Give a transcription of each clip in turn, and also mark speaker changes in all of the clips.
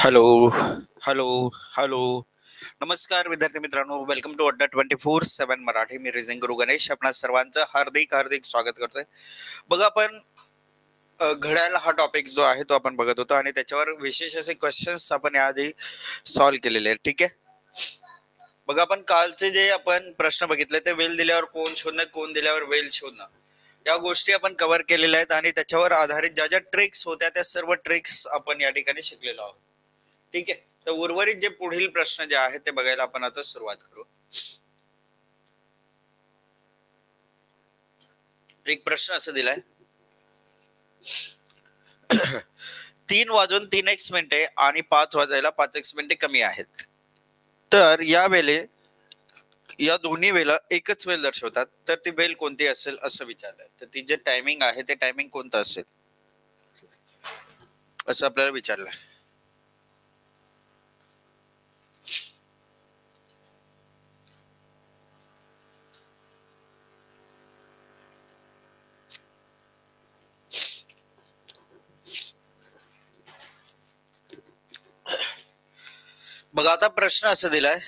Speaker 1: Hello hello hello. नमस्कार विद्यार्थी मित्रांनो, वेलकम टू अड्डा 24/7 मराठी. मी रिझिंग गुरु गणेश आपणा सर्वांचं हार्दिक हार्दिक स्वागत करतोय. बघा, आपण घड्याळ हा टॉपिक जो आहे तो आपण बघत होतो आणि त्याच्यावर विशेष असे क्वेश्चन्स आपण याआधी सॉल्व्ह केलेले आहेत. ठीक आहे. बघा, आपण कालचे जे आपण प्रश्न बघितले ते वेल दिल्यावर कोण शोधणं, कोण दिल्यावर वेल शोधणं, या गोष्टी आपण कव्हर केलेल्या आहेत आणि त्याच्यावर आधारित ज्या ज्या ट्रिक्स होत्या त्या सर्व ट्रिक्स आपण या ठिकाणी शिकलेलो आहोत. ठीक आहे. तर उर्वरित जे पुढील प्रश्न जे आहेत ते बघायला आपण आता सुरुवात करू. एक प्रश्न असं दिलाय 3 वाजून 3 मिनिटे आणि 5 वाजायला 5 मिनिटे कमी आहेत. तर या दोन्ही वेळेला एकच वेळ दर्शवतात, तर ती वेळ कोणती असेल असं विचारलंय. तर ती जे टायमिंग आहे ते टायमिंग कोणतं असेल असं आपल्याला विचारलंय. बघा, आता प्रश्न असं दिलाय,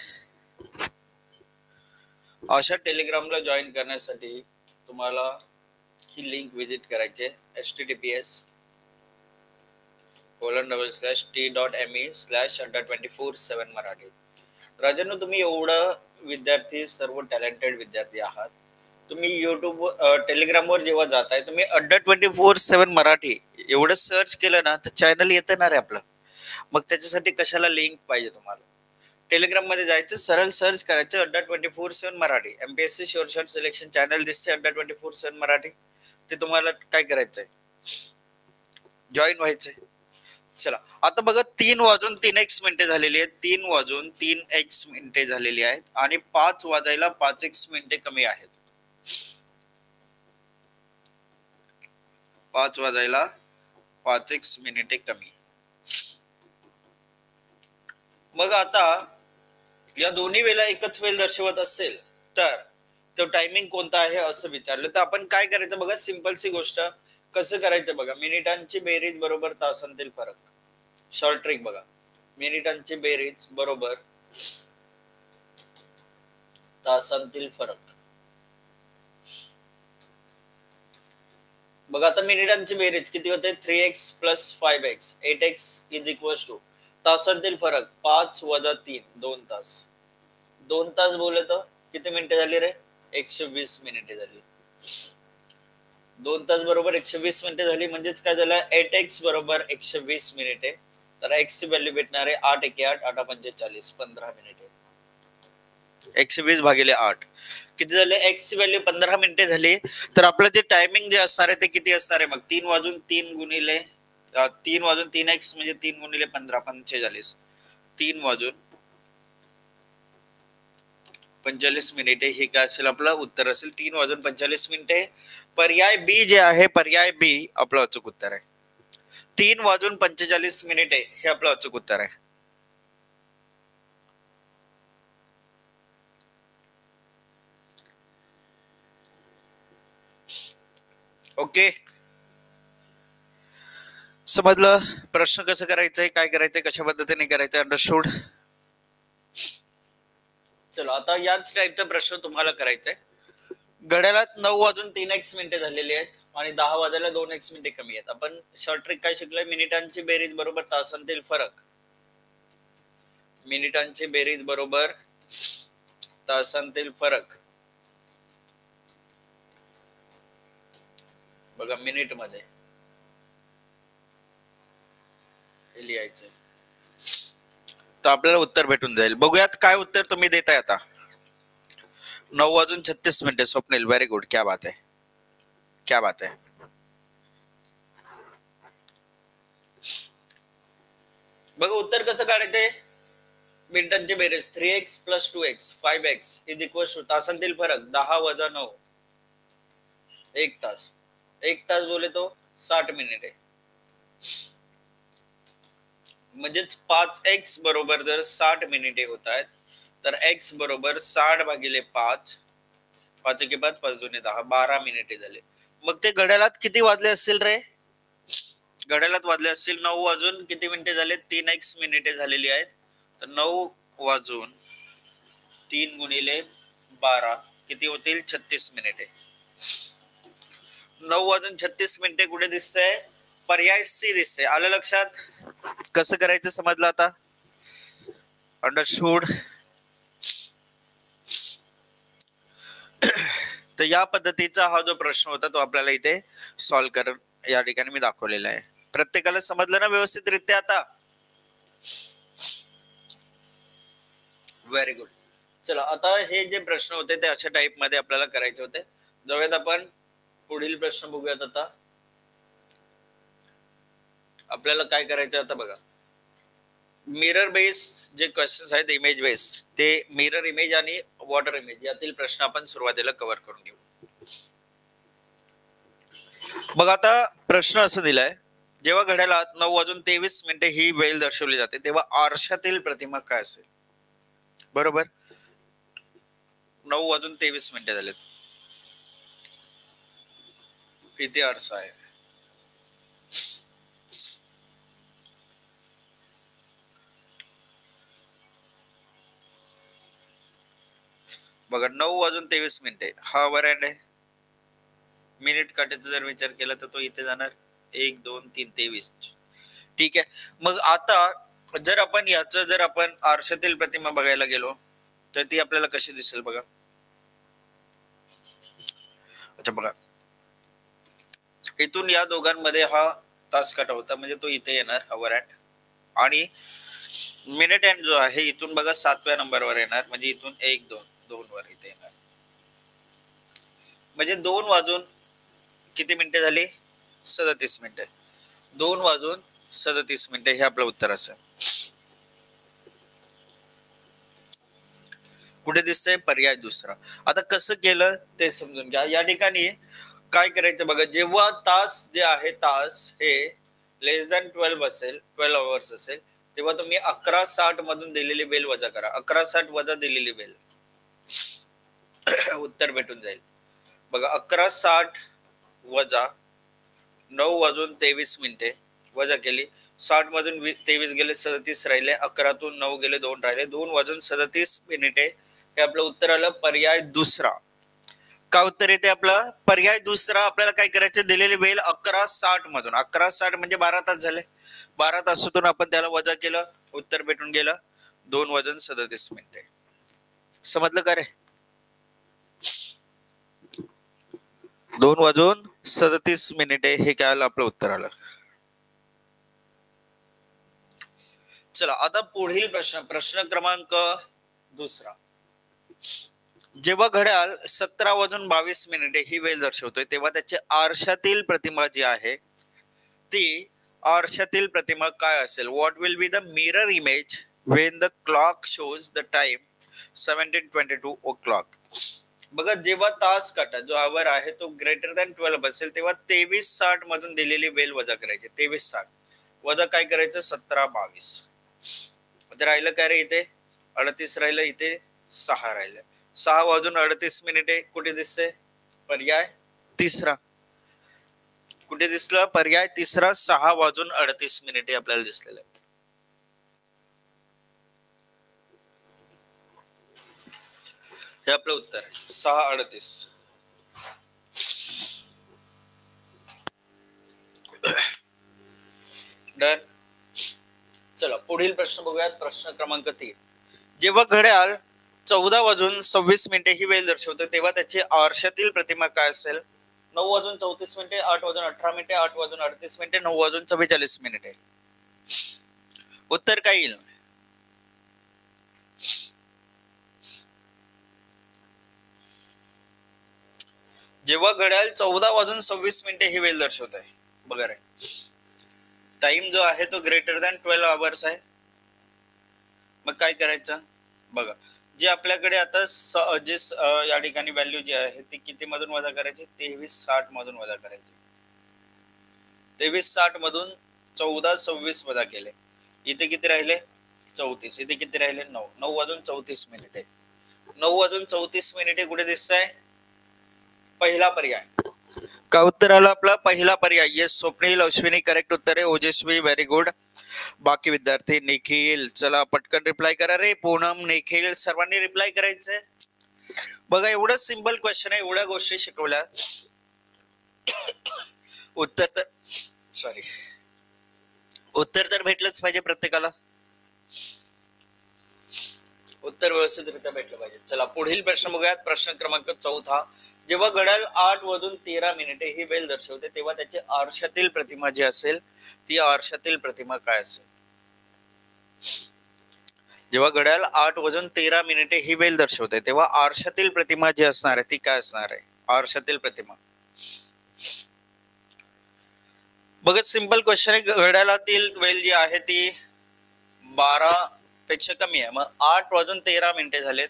Speaker 1: अशा टेलिग्रामला जॉईन करण्यासाठी तुम्हाला ही लिंक विजिट करायची आहे. https://t.me/adda247 मराठी. राजांनो, तुम्ही एवढं विद्यार्थी, सर्व टॅलेंटेड विद्यार्थी आहात. तुम्ही युट्यूब टेलिग्रामवर जेव्हा जाताय, तुम्ही अड्डा 24/7 मराठी एवढं सर्च केलं ना तर चॅनल येतं ना रे आपलं. मग त्याच्यासाठी कशाला लिंक पाहिजे तुम्हाला? टेलिग्राम मध्ये जायचं, सरळ सर्च करायचं अड्डा 24/7 Marathi. MPSC sure shot selection channel दिसते अड्डा 24/7 मराठी. ते तुम्हाला काय करायचंय, जॉईन व्हायचंय. चला, आता बघा, 3 वाजून 3 मिनिटे झालेली आहेत. 3 वाजून 3 मिनिटे झालेली आहेत आणि 5 वाजायला 5 मिनिटे कमी आहेत. 5 वाजायला 5 मिनिटे कमी. मग आता या दोन्ही वेळेला एकच वेळ दर्शवत असेल तर तो टायमिंग कोणता आहे असं विचारलं. तर आपण काय करायचं बघा, सिंपलची गोष्ट. कसं करायचं बघा, मिनिटांची बेरीज बरोबर तासांतील फरक. शॉर्ट ट्रिक बघा, मिनिटांची बेरीज बरोबर तासांतील फरक. बघा, आता मिनिटांची बेरीज किती होते? 3x + 5x 8x = तासांतील फरक 5 - 3 2 तास. 2 तास बोलले तर किती मिनिटे झाली रे? 120 मिनिटे झाली. 2 तास बरोबर 120 मिनिटे झाली. म्हणजेच काय झालं? 8x बरोबर 120 मिनिटे. तर x ची व्हॅल्यू भेटणार आहे 8 × 1 = 8 = 8 = 45 15 मिनिटे. 120/8 किती झाले? x ची व्हॅल्यू 15 मिनिटे झाली. तर आपलं जे टायमिंग जे असणार आहे ते किती असणार आहे? मग 3 वाजून 3 गुणिले 3 वाजून 3x म्हणजे 3 गुणिले 15 45. 3 वाजून 45 हे काय असेल? आपलं उत्तर असेल 3 वाजून 45. पर्याय बी जे आहे, पर्याय बी आपलं अचूक उत्तर आहे. 3 वाजून 45 हे आपलं अचूक उत्तर आहे. ओके, समजलं? प्रश्न कसं करायचंय, काय करायचंय, कशा पद्धतीने करायचंय, अंडरस्टूड? चलो, आता याच टाईपचा प्रश्न तुम्हाला करायचा आहे. घड्याळात 9 वाजून 3x झालेली आहेत आणि 10 वाजायला 2x मिनिटे कमी आहेत. आपण शॉर्ट ट्रिक काय शिकलोय? मिनिटांची बेरीज बरोबर तासांतील फरक. मिनिटांची बेरीज बरोबर तासांतील फरक. बघा, मिनिट मध्ये लिहायचं तर आपल्याला उत्तर भेटून जाईल. बघूयात काय उत्तर तुम्ही देताय आता. 9 वाजून 36. स्वप्नील, व्हेरी गुड, क्या बात आहे, क्या बात आहे. बघा, उत्तर कसं काढायचंय? मिनिटांची बेरीज 3x + 2x 5x = तासांतील फरक 10 - 9 1 तास. 1 तास बोले तो 60 मिनिटे. म्हणजेच 5x बरोबर जर 60 मिनिटे होत आहेत तर x बरोबर 60/5. 5 × 5 = 5 × 2 = 10 12 मिनिटे झाले. मग ते घड्याळात किती वाजले असतील रे? घड्याळात वाजले असतील 9 वाजून किती मिनिटे झाले, 3x मिनिटे झालेली आहेत. तर 9 वाजून 3 गुणिले 12 किती होतील, 36 मिनिटे. 9 वाजून 36 मिनिटे कुठे दिसतंय, पर्याय सी दिसते. आलं लक्षात? कसं करायचं समजलं आता? अंडरस्टूड? तर या पद्धतीचा हा जो प्रश्न होता तो आपल्याला इथे सॉल्व्ह कर या ठिकाणी मी दाखवलेला आहे. प्रत्येकाला समजलं ना व्यवस्थितरित्या आता? Very good. चला आता हे जे प्रश्न होते ते अशा टाइप मध्ये आपल्याला करायचे होते. जाऊयात आपण पुढील प्रश्न बघूयात. आता आपल्याला काय करायचं आता बघा, मिरर बेस्ड जे क्वेश्चन्स आहेत, इमेज बेस्ड, ते मिरर इमेज आणि वॉटर इमेज यातील प्रश्न आपण सुरुवातीला कव्हर करून घेऊ. बघा आता प्रश्न असं दिलाय, जेव्हा घड्याळात 9 वाजून 23 मिनिटे ही वेळ दर्शवली जाते तेव्हा आरशातील प्रतिमा काय असेल? बरोबर, 9 वाजून 23 मिनिटे झालेत, इथे आरसा आहे. बघा 9 वाजून 23 मिनिटे हा वर एंड आहे. मिनिट काट्याचा जर विचार केला तर तो इथे जाणार 1 2 3 23. ठीक आहे. मग आता जर आपण याचं जर आपण आरशातील प्रतिमा बघायला गेलो तर ती आपल्याला कशी दिसेल बघा. अच्छा बघा, इथून या दोघांमध्ये हा तास काटा होता म्हणजे तो इथे येणार हवर हँड, आणि मिनिट हँड जो आहे इथून बघा 7व्या नंबरवर येणार म्हणजे इथून 1 2 2 वर इथे येणार. म्हणजे 2 वाजून किती मिनिटे झाली, 37 मिनिटे. 2 वाजून 37 मिनिटे हे आपलं उत्तर असेल. कुठे दिसतंय, पर्याय दुसरा. आता कसं केलं ते समजून घ्या. या ठिकाणी काय करायचं बघा, जेव्हा तास जे आहे तास हे लेस दॅन 12 असेल, 12 आवर्स असेल, तेव्हा तुम्ही 11:60 मधून दिलेली बेल वजा करा. 11:60 वजा दिलेली बेल उत्तर भेटून जाईल. बघा 11:60 वजा 9 वाजून 23 मिनिटे वजा केली, 60 मधून 23 गेले 37 राहिले, 11तून 9 गेले 2 राहिले, 2 वाजून 37 मिनिटे हे आपलं उत्तर आलं. पर्याय दुसरा. का उत्तर येते आपलं, पर्याय दुसरा. आपल्याला काय करायचं, दिलेली वेळ 11:60 मधून, 11:60 म्हणजे 12 तास झाले, 12 तासातून आपण त्याला वजा केलं, उत्तर भेटून गेलं 2 वाजून 37 मिनिटे. समजलं का रे? 2 वाजून 37 मिनिटे हे काय आलं, आपलं उत्तर आलं. चला आता पुढील प्रश्न, प्रश्न क्रमांक दुसरा. जेव्हा घड्याळ 17 वाजून 22 मिनिटे ही वेळ दर्शवतोय तेव्हा त्याची आरशातील प्रतिमा जी आहे ती आरशातील प्रतिमा काय असेल? What will be the mirror image when the clock shows the time 17:22 o'clock. बघा जेव्हा तास काटा जो आवर आहे तो ग्रेटर दॅन 12 असेल तेव्हा 23:60 मधून दिलेली वेळ वजा करायची. 23:60 वजा काय करायचं, 17:22. राहिलं काय रे इथे, 38 राहिलं, इथे 6 राहिलं. 6 वाजून 38 मिनिटे कुठे दिसते, पर्याय तिसरा. कुठे दिसलं, पर्याय तिसरा. 6 वाजून 38 मिनिटे आपल्याला दिसलेलं आहे. हे आपलं उत्तर आहे 6:38. डन. चला पुढील प्रश्न बघूयात. प्रश्न क्रमांक 3. जेव्हा घड्याळ 14 वाजून 26 मिनिटे ही वेळ दर्शवते तेव्हा त्याची आरशातील प्रतिमा काय असेल? 9 वाजून 34 मिनिटे, 8 वाजून 18 मिनिटे, 8 वाजून 38 मिनिटे, 9 वाजून 44 मिनिटे. उत्तर काय येईल? जेव्हा घड्याळ 14 वाजून 26 मिनिटे ही वेळ दर्शवत आहे बघा रे, टाइम जो आहे तो ग्रेटर दॅन 12 आवर्स आहे. मग काय करायचं बघा, जे आपल्याकडे आता जे या ठिकाणी व्हॅल्यू जी आहे ती किती मधून वजा करायची, 23:60 मधून वजा करायची. 23:60 मधून 14:26 वजा केले, इथे किती राहिले 34, इथे किती राहिले 9. 9 वाजून 34 मिनिटे. 9 वाजून 34 मिनिटे कुठे दिसत आहे, पहिला पर्याय. का उत्तर आलं आपला पहिला पर्याय. येस स्वप्नील, अश्विनी करेक्ट उत्तर आहे. ओजस्वी व्हेरी गुड. बाकी विद्यार्थी निखिल, चला पटकन रिप्लाय करा रे. पूनम, निखिल सर्वांनी रिप्लाय करायचंय. बघा एवढं सिंपल क्वेश्चन आहे, एवढ्या गोष्टी शिकवल्या. उत्तर तर सॉरी उत्तर तर भेटलंच पाहिजे प्रत्येकाला. उत्तर व्यवस्थितरित्या भेटलं पाहिजे. चला पुढील प्रश्न बघूयात. प्रश्न क्रमांक 4. जेव्हा घड्याळ 8:13 ही वेळ दर्शवते तेव्हा त्याची आरशातील प्रतिमा जी असेल ती आरशातील प्रतिमा काय असेल? जेव्हा घड्याळ 8:13 ही वेळ दर्शवते तेव्हा आरशातील प्रतिमा जी असणार आहे ती काय असणार आहे? आरशातील प्रतिमा. बघत सिंपल क्वेश्चन आहे. घड्याळातील वेळ जी आहे ती 12 पेक्षा कमी आहे. मग 8:13 झालेत,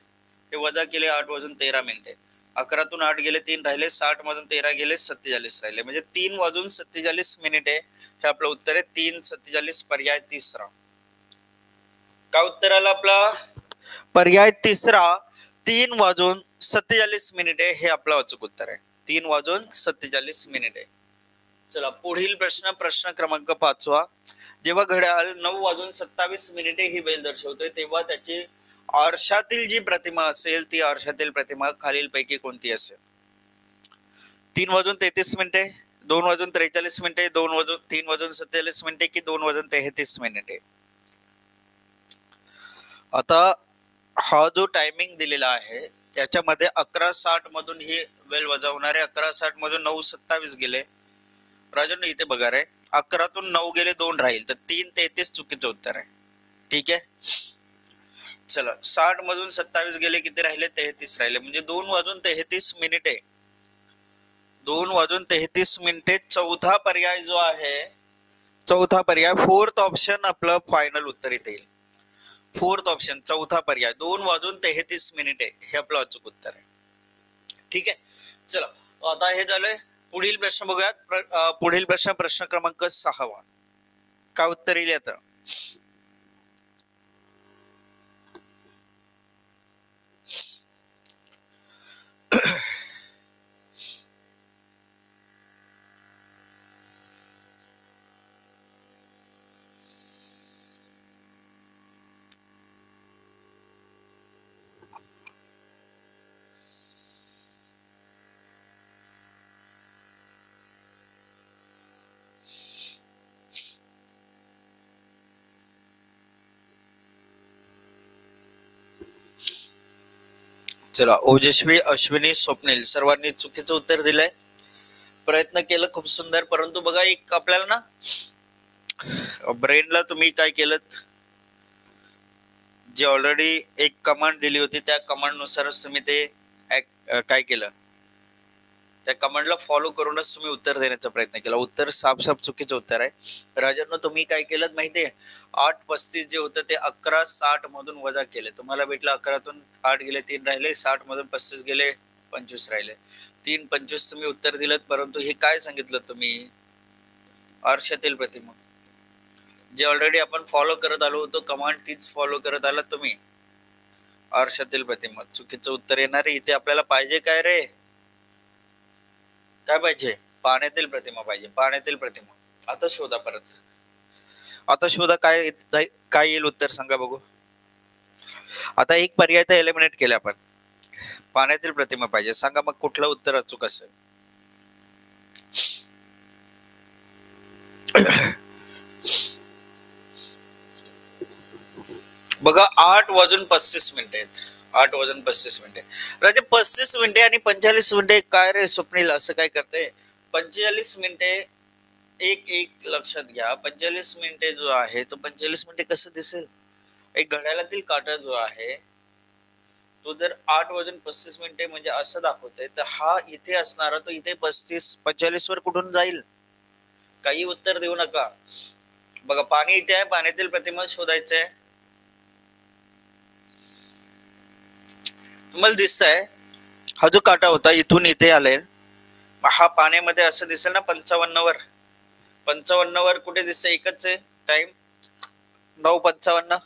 Speaker 1: हे वजा केले 8:13. 11तून 8 गेले 3 राहिले, 60 गेले 47 राहिले, म्हणजे 3:47 हे आपलं उत्तर आहे. 3:47 पर्याय तिसरा. का उत्तर आलं आपला पर्याय तिसरा 3:47 हे आपलं अचूक उत्तर आहे. 3:47. चला पुढील प्रश्न. प्रश्न क्रमांक 5. जेव्हा घड्याळ 9:27 ही वेळ दर्शवते तेव्हा त्याची आरशातील जी प्रतिमा असेल ती आरशातील प्रतिमा खालीलपैकी कोणती असेल? 3:33, 2:43, 3:47 की 2:33? आता हा जो टायमिंग दिलेला आहे त्याच्यामध्ये 11:60 मधून ही वेळ वजा होणार आहे. 11:60 मधून 9:27 गेले. राजन इथे बघा रे, 11तून 9 गेले 2 राहील, तर 3:33 चुकीचं उत्तर आहे. ठीक आहे. चला 60 मधून 27 गेले, किती राहिले? 33 राहिले, म्हणजे 2:33. 2:33. चौथा पर्याय जो आहे, चौथा पर्याय फोर्थ ऑप्शन आपलं फायनल उत्तर इथे येईल. फोर्थ ऑप्शन चौथा पर्याय 2:33 हे आपलं अचूक उत्तर आहे. ठीक आहे. चला आता हे झालंय. पुढील प्रश्न बघूयात. पुढील प्रश्न क्रमांक 6. काय उत्तर येईल आता? चला ओजस्वी, अश्विनी, स्वप्नील सर्वांनी चुकीचं उत्तर दिलंय. प्रयत्न केलं खूप सुंदर, परंतु बघा एक आपल्याला ना ब्रेनला तुम्ही काय केलं, जे ऑलरेडी एक कमांड दिली होती त्या कमांड नुसारच तुम्ही ते काय केलं, त्या कमांडला फॉलो करूनच तुम्ही उत्तर देण्याचा प्रयत्न केला. उत्तर साफ चुकीचं उत्तर आहे. राजांनो तुम्ही काय केलं माहितीये, 8:35 जे होतं ते 11:60 मधून वजा केले. तुम्हाला भेटलं 11तून 8 गेले 3 राहिले, 60 मधून 35 गेले 25 राहिले, 3:25 तुम्ही उत्तर दिलं. परंतु हे काय सांगितलं तुम्ही? आरशातील प्रतिमा. जे ऑलरेडी आपण फॉलो करत आलो होतो कमांड, तीच फॉलो करत आलात तुम्ही. आरशातील प्रतिमा चुकीचं उत्तर येणार आहे. इथे आपल्याला पाहिजे काय रे? काय पाहिजे? पाण्यातील प्रतिमा पाहिजे. पाण्यातील प्रतिमा. आता शोधा परत. आता शोधा काय काय येईल उत्तर, सांगा बघू. आता एक पर्याय तर एलिमिनेट केला आपण. पाण्यातील प्रतिमा पाहिजे. सांगा मग कुठलं उत्तर अचूक असेल? बघा 8:35 आहेत. 8:35. राजे 35 आणि 45 काय रे स्वप्नील असं काय करते? 45 एक लक्षात घ्या. 45 जो आहे तो 45 कसं दिसेल? एक घड्याळातील काटा जो आहे तो जर 8:35 म्हणजे असं दाखवतोय, तर हा इथे असणारा तो इथे 45 वर कुठून जाईल? काही उत्तर देऊ नका. बघा पाणी इथे आहे, पाण्यातील प्रतिमा शोधायचंय. तुम्हाला दिसतंय हा जो काटा होता इथून इथे आले, हा पाण्यामध्ये असं दिसेल ना 55 वर कुठे दिसत? एकच आहे टाइम 9:55.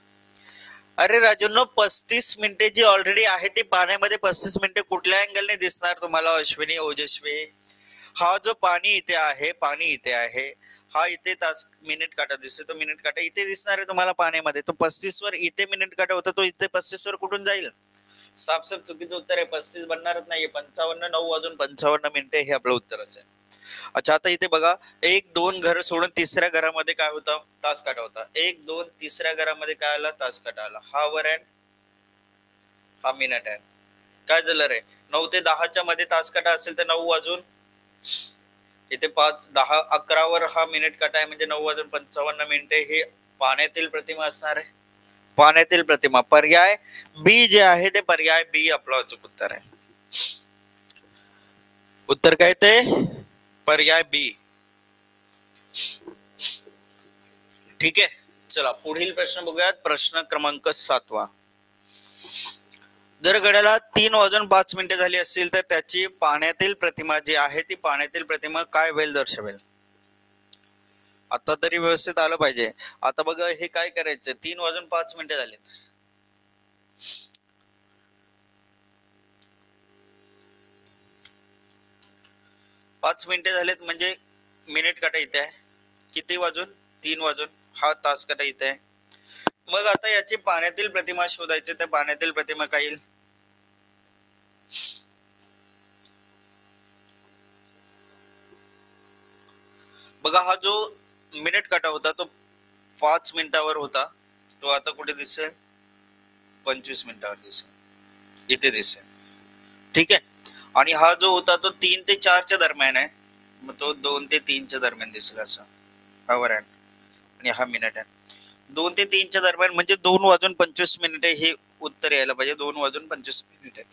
Speaker 1: अरे राजूंनो 35 जी ऑलरेडी आहे ती पाण्यामध्ये 35 कुठल्या अँगलने दिसणार तुम्हाला? अश्विनी, ओजस्वी, हा जो पाणी इथे आहे, पाणी इथे आहे, हा इथे तास मिनिट काटा दिसतो, तो मिनिट काटा इथे दिसणार आहे तुम्हाला पाण्यामध्ये. तो 35 वर इथे मिनिट काटा होता, तो इथे 35 वर कुठून जाईल? साफ चुकीचं उत्तर आहे. 35 बनणारच नाहीये. 55, 9 वाजून 55 मिनिटे हे आपलं उत्तरच आहे. अच्छा, आता इथे बघा, एक दोन घर सोडून तिसऱ्या घरामध्ये काय होतं? तास काटा होता. एक दोन तिसऱ्या घरामध्ये काय आला? तास काटा आला. हा वर आहे, हा मिनिट आहे. काय झालं रे? 9 ते 10च्या मध्ये तास काटा असेल तर 9 वाजून इथे 5, 10, 11 वर हा मिनिट काटा आहे, म्हणजे 9 वाजून 55 मिनिटे हे पाण्यातील प्रतिमा असणार आहे. पाण्यातील प्रतिमा पर्याय बी जे आहे ते पर्याय बी आपलं अचूक उत्तर आहे. उत्तर काय ते? पर्याय बी. ठीक आहे, चला पुढील प्रश्न बघूयात. प्रश्न क्रमांक 7. जर घड्याला 3 वाजून 5 मिनिटे झाली असतील तर त्याची पाण्यातील प्रतिमा जी आहे ती पाण्यातील प्रतिमा काय वेळ दर्शवेल? आता तरी व्यवस्थित आलं पाहिजे. आता बघा, हे काय करायचं? 3 वाजून 5 मिनिटे झालीत. पाच मिनिटे झालेत म्हणजे मिनिट काटा इथे आहे. किती वाजून? 3 वाजून. हा तास काटा इथे आहे. मग आता याची पाण्यातील प्रतिमा शोधायची, तर पाण्यातील प्रतिमा काय येईल? बघा, हा जो मिनिट काटा होता तो 5 मिनिटावर होता, तो आता कुठे दिसेल? 25 मिनिटावर दिसेल, इथे दिसेल. ठीक आहे. आणि हा जो होता तो 3 ते 4च्या दरम्यान आहे, मग तो 2 ते 3च्या दरम्यान दिसेल असा. हा वर आहे आणि हा मिनिट आहे. 2 ते 3च्या दरम्यान म्हणजे 2 वाजून 25 मिनिटे हे उत्तर यायला पाहिजे. 2 वाजून 25 मिनिटे.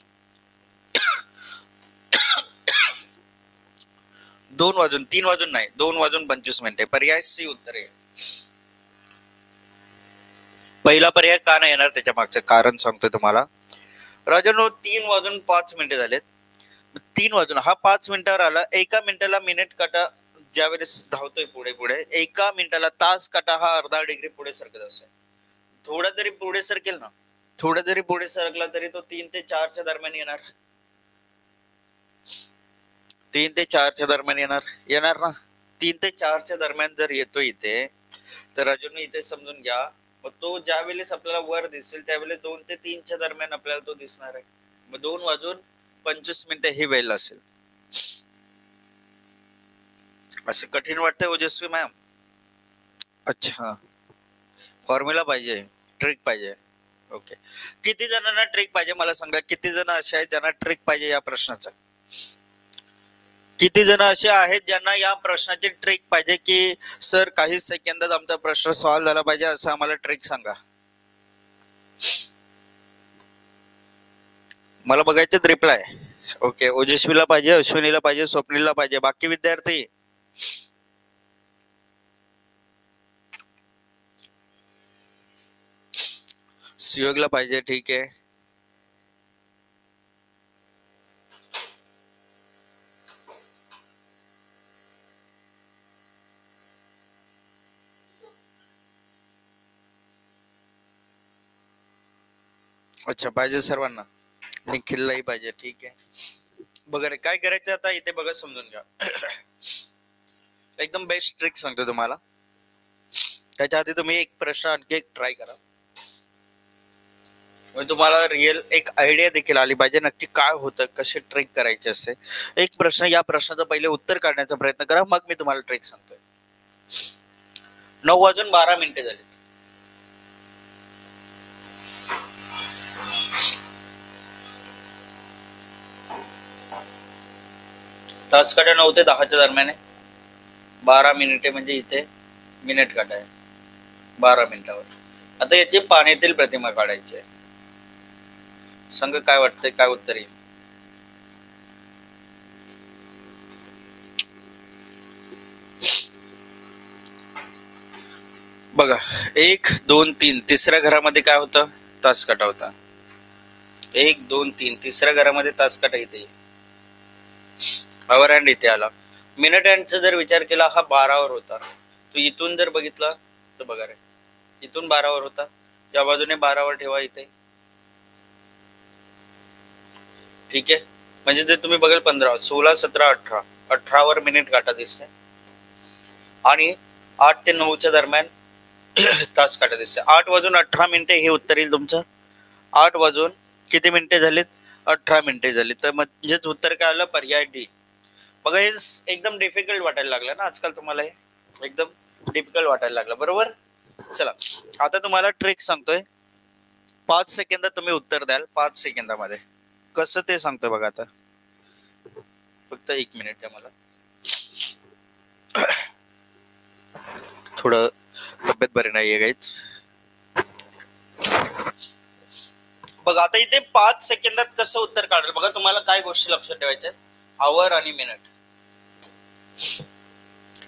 Speaker 1: 2 वाजून, 3 वाजून नाही, 2 वाजून 25 मिनिटे. पर्याय सी उत्तर आहे. पहिला पर्याय का नाही येणार त्याच्या मागचं कारण सांगतोय तुम्हाला. राजांनो, 3 वाजून 5 मिनिटे झालेत. 3 वाजून हा 5 मिनिटावर आला. एका मिनिटाला मिनिट काटा ज्या वेळेस धावतोय पुढे पुढे, एका मिनिटाला तास काटा हा अर्धा डिग्री पुढे सरकत असेल. थोडा जरी पुढे सरकेल ना, थोडा जरी पुढे सरकला तरी तो 3 ते 4च्या दरम्यान येणार. 3 ते 4च्या दरम्यान येणार ना. 3 ते 4च्या दरम्यान जर येतो इथे, तर अजून इथे समजून घ्या, मग तो ज्या वेळेस आपल्याला वर दिसेल त्यावेळेस 2 ते 3च्या दरम्यान आपल्याला तो दिसणार आहे. मग 2 वाजून 25 मिनिटे ही वेळ असेल. असं कठीण वाटतंय ओजस्वी मॅम? अच्छा, फॉर्म्युला पाहिजे, ट्रिक पाहिजे. ओके, किती जणांना ट्रिक पाहिजे मला सांगा. किती जण असे आहेत ज्यांना ट्रिक पाहिजे या प्रश्नाचा? किती जण असे आहेत ज्यांना या प्रश्नाची ट्रिक पाहिजे, की सर काही सेकंदात आमचा प्रश्न सॉल्व्ह झाला पाहिजे असं आम्हाला ट्रिक सांगा. मला बघायचं रिप्लाय. ओके, ओजस्वीला पाहिजे, अश्विनीला पाहिजे, स्वप्नीलला पाहिजे. बाकी विद्यार्थी? सुयोगला पाहिजे. ठीक आहे. अच्छा, पाहिजे सर्वांना. निखिललाही पाहिजे. ठीक आहे. बघा रे, काय करायचं आता इथे बघा, समजून घ्या. एकदम बेस्ट ट्रिक सांगतो तुम्हाला. त्याच्या आधी तुम्ही एक प्रश्न आणखी एक ट्राय करा, म्हणजे तुम्हाला रिअल एक आयडिया देखील आली पाहिजे नक्की काय होतं, कशी ट्रिक करायची असते. एक प्रश्न, या प्रश्नाचं पहिले उत्तर काढण्याचा प्रयत्न करा, मग मी तुम्हाला ट्रिक सांगतोय. 9 वाजून 12 मिनिटे झाली. तास काटा 9 ते 10च्या दरम्यान आहे. 12 मिनिटे म्हणजे इथे मिनिट काटा आहे 12 मिनिटावर. आता याची पाण्यातील प्रतिमा काढायची आहे. सांग काय वाटतंय, काय उत्तर येईल? बघा, 1 2 3 तिसऱ्या घरामध्ये काय होतं? तास काटा होता. 1 2 3 तिसऱ्या घरामध्ये तास काटा इथे, आवर हँड इथे आला. मिनिट हँडचा जर विचार केला, हा 12वर होता. तो इथून जर बघितला तर बघा रे, इथून 12वर होता, या बाजूने 12वर ठेवा इथे. ठीक आहे, म्हणजे जर तुम्ही बघाल 15 16 17 18 18 मिनिट काटा दिसते आणि 8 ते 9च्या दरम्यान तास काटा दिसते. 8:18 हे उत्तर येईल तुमचं. 8 वाजून किती मिनिटे झालीत? 18 मिनिटे झाली. तर म्हणजेच उत्तर काय आलं? पर्याय डी. बघा हे एकदम डिफिकल्ट वाटायला लागलं ना आजकाल तुम्हाला, हे एकदम डिफिकल्ट वाटायला लागलं, बरोबर. चला आता तुम्हाला ट्रिक सांगतोय. 5 सेकंदात तुम्ही उत्तर द्याल. 5 सेकंदामध्ये कसं ते सांगतोय बघा. आता फक्त 1 मिनिट द्या मला, थोडं तब्येत बरी नाहीये गाईच. बघा आता इथे 5 सेकंदात कसं उत्तर काढेल बघा. तुम्हाला काय गोष्टी लक्षात ठेवायच्या? आवर आणि मिनिट.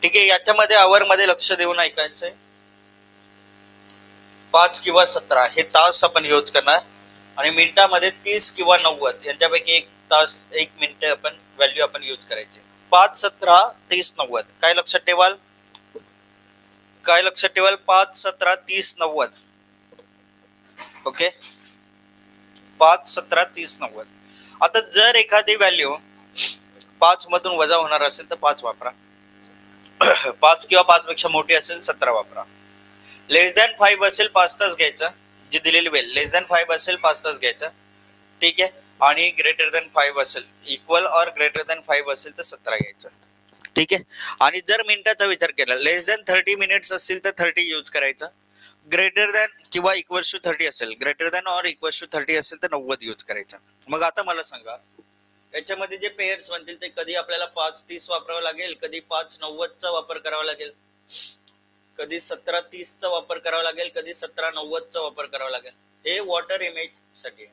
Speaker 1: ठीक आहे, याच्यामध्ये आवर मध्ये लक्ष देऊन ऐकायचंय. 5 किंवा 17 हे तास आपण यूज करणार आणि मिनिटामध्ये 30 किंवा 90 यांच्यापैकी 1 तास 1 मिनिट आपण व्हॅल्यू आपण यूज करायची. 5, 17, 30, 90 काय लक्षात ठेवाल? काय लक्षात ठेवाल? 5, 17, 30, 90. ओके, 5, 17, 30, 90. आता जर एखादी व्हॅल्यू 5 मधून वजा होणार असेल तर 5 वापरा. 5 किंवा 5 पेक्षा मोठी असेल 17 वापरा. लेस दॅन 5 असेल 5 तास घ्यायचा, जी दिलेली वेळ. लेस दॅन 5 असेल 5 तास घ्यायचा, ठीक आहे. आणि ग्रेटर दॅन 5 असेल, इक्वल और ग्रेटर दॅन 5 असेल तर 17 घ्यायचं, ठीक आहे. आणि जर मिनिटाचा विचार केला, लेस दॅन 30 मिनिट्स असतील तर 30 यूज करायचा. ग्रेटर दॅन किंवा इक्वल्स टू 30 असेल, ग्रेटर दॅन और इक्वल्स टू 30 असेल तर 90 यूज करायचा. मग आता मला सांगा, याच्यामध्ये जे पेयर्स बनतील ते कधी आपल्याला 5, 30 वापरावं लागेल, कधी 5, 90चा वापर करावा लागेल, कधी 17, 30चा वापर करावा लागेल, कधी 17, 90चा वापर करावा लागेल. हे वॉटर इमेज साठी आहे.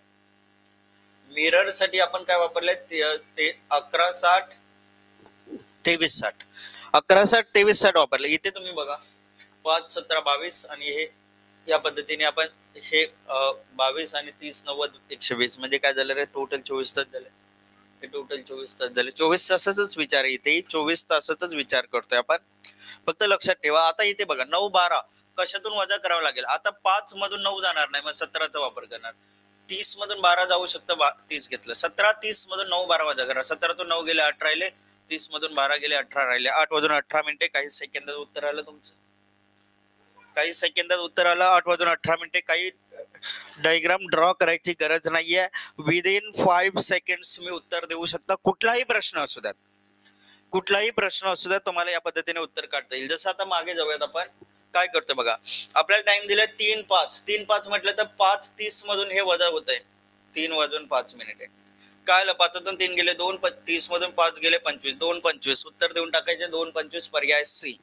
Speaker 1: मिरर साठी आपण काय वापरले? ते 11, 60, 23, 60. 11, 60, 23, 60 वापरले. इथे तुम्ही बघा 5, 17, 22 आणि हे या पद्धतीने आपण हे 22 आणि 30, 90, 120 म्हणजे काय झालं रे? टोटल 24 तास झाले. हे टोटल 24 तास झाले. 24 तासाचाच विचार आहे इथे, 24 तासाचाच विचार करतोय आपण. फक्त लक्षात ठेवा. आता इथे बघा 9, 12 कशातून वजा करावं लागेल? आता 5 मधून 9 जाणार नाही, मग 17चा वापर करणार. 30 मधून 12 जाऊ शकतं, 30 घेतलं. 17, 30 मधून 9, 12 वजा करा. 17तून 9 गेले 8 राहिले, 30 मधून 12 गेले 18 राहिले. 8 वाजून 18 मिनिटे काही सेकंदात उत्तर आलं तुमचं. काही सेकंदात उत्तर आलं. 8 वाजून 18 मिनिटे. काही डायग्राम ड्रॉ करायची गरज नाहीये. विदिन 5 सेकंड्स तुम्ही उत्तर देऊ शकता. कुठलाही प्रश्न असू द्यात, कुठलाही प्रश्न असू द्या, तुम्हाला या पद्धतीने उत्तर काढता येईल. जसं आता मागे जाऊयात, आपण काय करतो बघा. आपल्याला टाइम दिलाय 3:05. 3:05 म्हटलं तर 5:30 मधून हे वजा होत आहे. 3 वाजून 5 मिनिटे. काय 5तून 3 गेले 2, 30 मधून 5 गेले 25, 2:25 उत्तर देऊन टाकायचे. 2:25 पर्याय सी.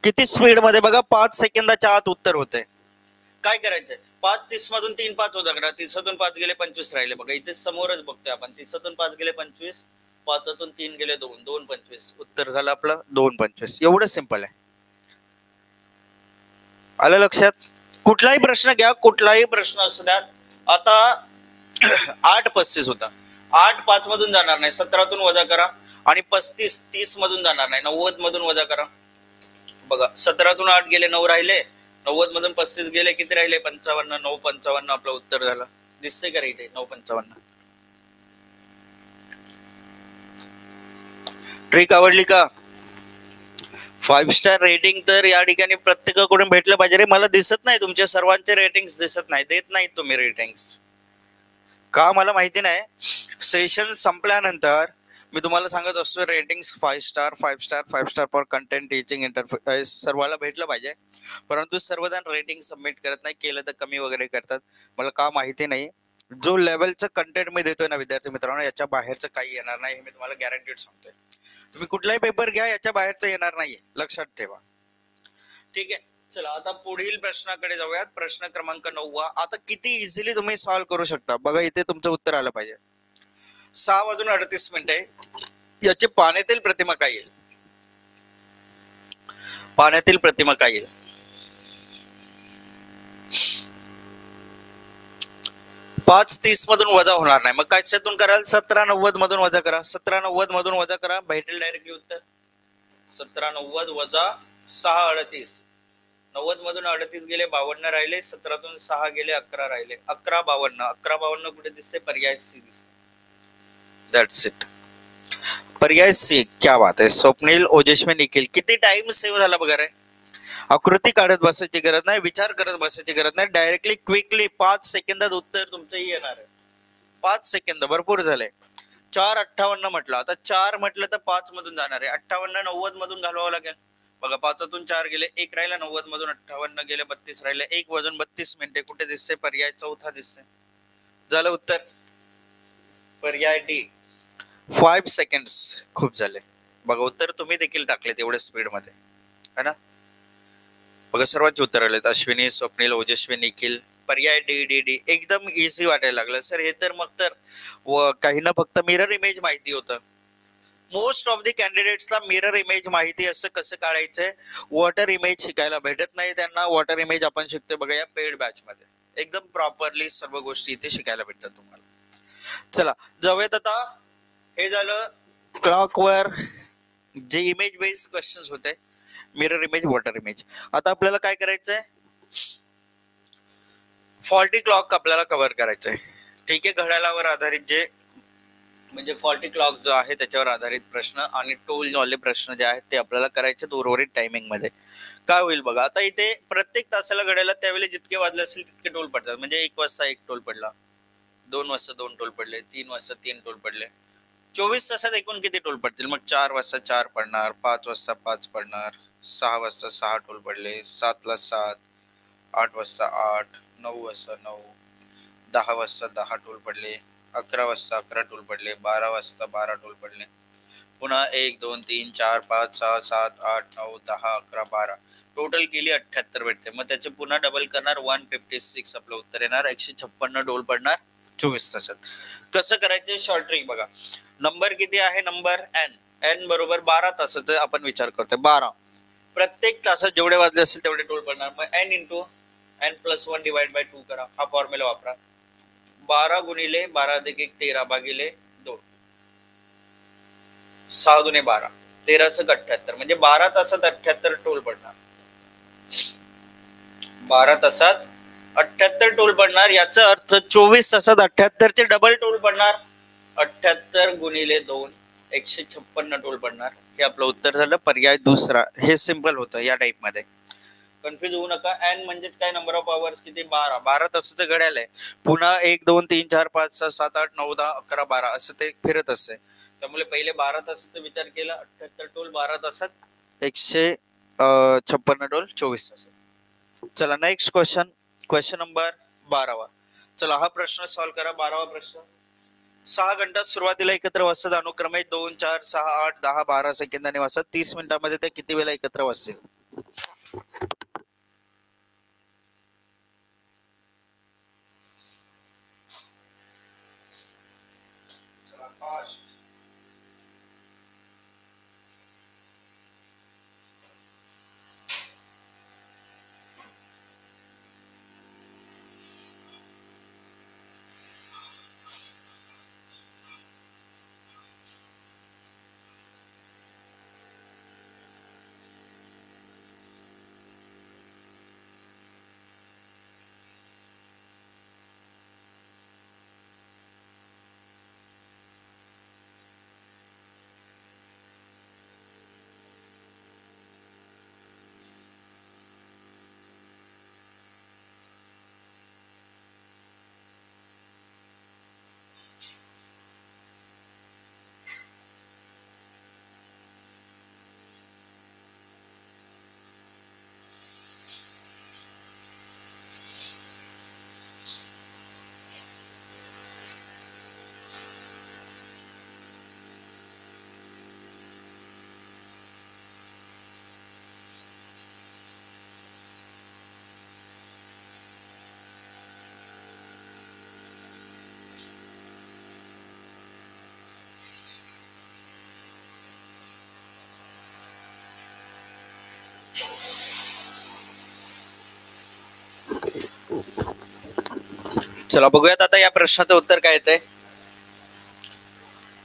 Speaker 1: किती स्पीड मध्ये बघा, 5 सेकंदाच्या आत उत्तर होतंय. काय करायचंय? 5:30 मधून 3:05 वजा करा. 30तून 5 गेले 25 राहिले. बघा इथे समोरच बघतोय आपण. 30तून 5 गेले 25, 5तून 3 गेले 2, 2:25 उत्तर झालं आपलं 2:25. एवढं सिंपल आहे. आलं लक्षात? कुठलाही प्रश्न घ्या, कुठलाही प्रश्न असू द्या. आता 8:35 होता. 8:05 मधून जाणार नाही, 17तून वजा करा. आणि 35 30 मधून जाणार नाही, 90 मधून वजा करा. बघा 17तून 8 गेले 9 राहिले, 90 मधून 35 गेले किती राहिले? 55. 9:55 आपलं उत्तर झालं. दिसतंय का रे इथे? 9:55. ट्रिक आवडली का? 5 स्टार रेटिंग तर या ठिकाणी प्रत्येकाकडून भेटलं पाहिजे रे. मला दिसत नाही, तुमच्या सर्वांचे रेटिंग्स दिसत नाही, देत नाहीत तुम्ही रेटिंग्स का? मला माहिती नाही. सेशन संपल्यानंतर मी तुम्हाला सांगत असतो ratings 5 star 5 star 5 star for content teaching interface सर्वाला भेटलं पाहिजे. परंतु सर्वजण रेटिंग सबमिट करत नाही, केलं तर कमी वगैरे करतात. मला का माहिती नाही. जो लेवलचं कंटेंट मी देतोय ना विद्यार्थी मित्रांनो, याच्या बाहेरचं काही येणार नाही हे मी तुम्हाला गॅरंटीड सांगतोय. तुम्ही कुठलाही पेपर घ्या, याच्या बाहेरचं येणार नाहीये, लक्षात ठेवा. ठीक आहे, चला आता पुढील प्रश्नाकडे जाऊयात. प्रश्न क्रमांक 9. आता किती इझिली तुम्ही सॉल्व्ह करू शकता बघा. इथे तुमचं उत्तर आलं पाहिजे. 6 वाजून 38 मिनिटे. याची पाण्यातील प्रतिमा काय येईल? पाण्यातील प्रतिमा काय येईल? 5:30 मधून वजा होणार नाही, मग कशातून कराल? 17:90 मधून वजा करा. 17:90 मधून वजा करा, भेटेल डायरेक्टली उत्तर. 17:90 वजा 6:38. 90 मधून 38 गेले 52 राहिले. 17तून 6 गेले 11 राहिले. 11:52. 11:52 कुठे दिसते? पर्याय सी दिसते. That's it. पर्याय सी. क्या बात आहे. स्वप्नील, ओजस्वी, निखिल. किती टाइम सेव्ह झाला बघा रे. आकृती काढत बसायची गरज नाही, विचार करत बसायची गरज नाही, डायरेक्टली क्विकली 5 सेकंदात उत्तर तुमचंही येणार आहे. 5 सेकंद भरपूर झाले. 4:58 म्हटलं, आता 4 म्हटलं तर 5 मधून जाणार आहे. 58 90 मधून घालवावं लागेल. बघा 5तून 4 गेले, 1 राहिला, 90 मधून 58 गेले, 32 राहिले, 1 वाजून 32 मिनिटे. कुठे दिसते पर्याय चौथा दिसते. झालं उत्तर पर्याय डी. 5 सेकंड खूप झाले. बघा उत्तर तुम्ही देखील टाकले तेवढ्या स्पीड मध्ये, है ना. बघा सर्वांचे उत्तर आलेत. अश्विनी, स्वप्नील, ओजस्वी, निखिल. पर्याय डी डी डी. एकदम इझी वाटायला लागलं सर हे तर. मग तर काही ना फक्त मिरर इमेज माहिती होतं. मोस्ट ऑफ द कॅन्डिडेट्सला मिरर इमेज माहिती असं कसं काढायचंय. वॉटर इमेज शिकायला भेटत नाही त्यांना. वॉटर इमेज आपण शिकतो बघा या पेड बॅच मध्ये. एकदम प्रॉपरली सर्व गोष्टी इथे शिकायला भेटतात तुम्हाला. चला जाऊयात आता. हे झालं क्लॉकवर जे इमेज बेस्ड क्वेश्चन्स होते, मिरर इमेज, वॉटर इमेज. आता आपल्याला काय करायचंय, फॉल्टी क्लॉक आपल्याला कव्हर करायचंय. ठीक आहे. घड्याळावर आधारित जे म्हणजे फॉल्टी क्लॉक जो आहे त्याच्यावर आधारित प्रश्न आणि टोल वाले प्रश्न जे आहेत ते आपल्याला करायचे उर्वरित टायमिंग मध्ये. काय होईल बघा, आता इथे प्रत्येक तासाला घड्याला त्यावेळी जितके वाजले असतील तितके टोल पडतात. म्हणजे 1 वाजता 1 टोल पडला, 2 वाजता 2 टोल पडले, 3 वाजता 3 टोल पडले. 24 तासात एकूण किती टोल पडतील. मग 4 वाजता 4 पडणार, 5 वाजता 5 पडणार, 6 वाजता 6 टोल पडले, 7 ला 7, 8 वाजता 8, 9 वाजता 9, 10 वाजता 10 टोल पडले, 11 वाजता 11 टोल पडले, 12 वाजता 12 टोल पडले. पुन्हा 1 2 3 4 5 6 7 8 9 10 11 12 टोटल केली 78 भेटते. मग त्याचे पुन्हा डबल करणार 156 आपलं उत्तर येणार. 156 टोल पडणार 24 तासात. कसं करायचं शॉर्ट ट्रिक बघा. नंबर किती आहे, नंबर एन. एन बरोबर 12 तासाचा आपण विचार करतोय. 12 प्रत्येक तासात जेवढे वाजले असतील तेवढे टोल पडणार. मग N into N plus 1 divide by 2 करा. हा फॉर्म्युला वापरा. 12 गुणिले 12 अधिक 1 13 भागिले 2, 6 दुने 12, 13 स 78. म्हणजे 12 तासात 78 टोल पडणार. 12 तासात 78 टोल पडणार. याचा अर्थ 24 तासात 78 चे डबल टोल पडणार. 78 गुणिले 2, 156 टोल पडणार. हे आपलं उत्तर झालं पर्याय दुसरा. हे सिंपल होतं या टाइप मध्ये. कन्फ्युज होऊ नका. एन म्हणजेच काय, नंबर ऑफ आवर्स किती, 12. 12 तासाचं घड्याळ आहे. पुन्हा 1 2 3 4 5 6 7 8 9 10 11 12 असं ते फिरत असते. त्यामुळे पहिले 12 तासाचा विचार केला. 78 टोल 12 तासात, 156 टोल 24 तासात. चला नेक्स्ट क्वेश्चन. क्वेश्चन नंबर 12वा. चला हा प्रश्न सॉल्व करा. 12वा प्रश्न. 6 घंटात सुरुवातीला एकत्र वाजतात. अनुक्रमे 2 4 6 8 10 12 सेकंदाने वाजतात. 30 मिनिटांमध्ये ते किती वेळा एकत्र वाजतील. चला बघूयात आता या प्रश्नाचं उत्तर काय येतंय.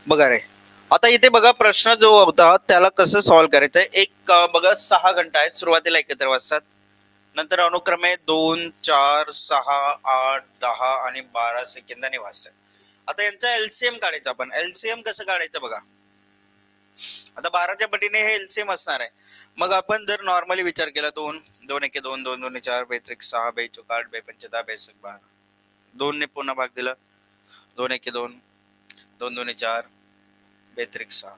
Speaker 1: बघा रे, आता इथे बघा प्रश्न जो होता त्याला कसं सॉल्व्ह करायचं. एक बघा 6 घंटा आहेत. सुरुवातीला एकत्र वाजतात. नंतर अनुक्रमे 2 4 6 8 10 आणि 12 सेकंदाने वाजतात. आता यांचा एलसीएम काढायचा आपण. एलसीएम कसं काढायचं बघा. आता 12च्या पटीने हे एलसीएम असणार आहे. मग आपण जर नॉर्मली विचार केला 2 2 एके 2 2 2 4 बेत्रिक 6 बेचौक 8 बेपंचे 10 बेसक 12 2 ने पुन्हा भाग दिला 2 एके 2 2 2 4 बेत्रिक 6.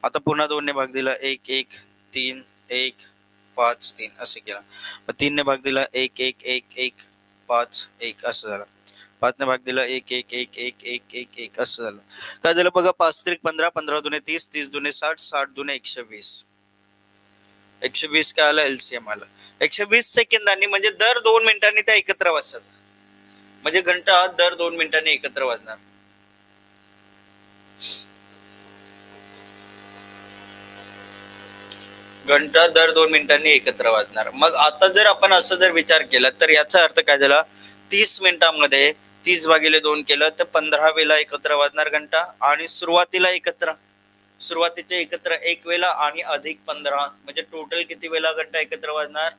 Speaker 1: आता पुन्हा 2 ने भाग दिला 1 1 3 1 5 3 असे केला. मग 3 ने भाग दिला 1 1 1 1 5 1 असं झालं. 5 ने भाग दिला 1 1 1 1 1 1 1 असं झालं. काय झालं बघा 5 त्रिक 15 15 दुने 30 30 दुने 60 60 दुने 120 120 काय आलं एलसीएम आलं. 120 सेकंदांनी म्हणजे दर 2 मिनिटांनी त्या एकत्र वाजतात. म्हणजे घंटा दर 2 मिनिटांनी एकत्र वाजणार. घंटा दर 2 मिनिटांनी एकत्र वाजणार. मग आता जर आपण असं जर विचार केला तर याचा अर्थ काय झाला 30 मिनिटांमध्ये 30 भागिले 2 केलं तर 15 वेळा एकत्र वाजणार घंटा. आणि सुरुवातीला एकत्र सुरुवातीचे एकत्र 1 वेळा आणि अधिक 15 म्हणजे टोटल किती वेळा घंटा एकत्र वाजणार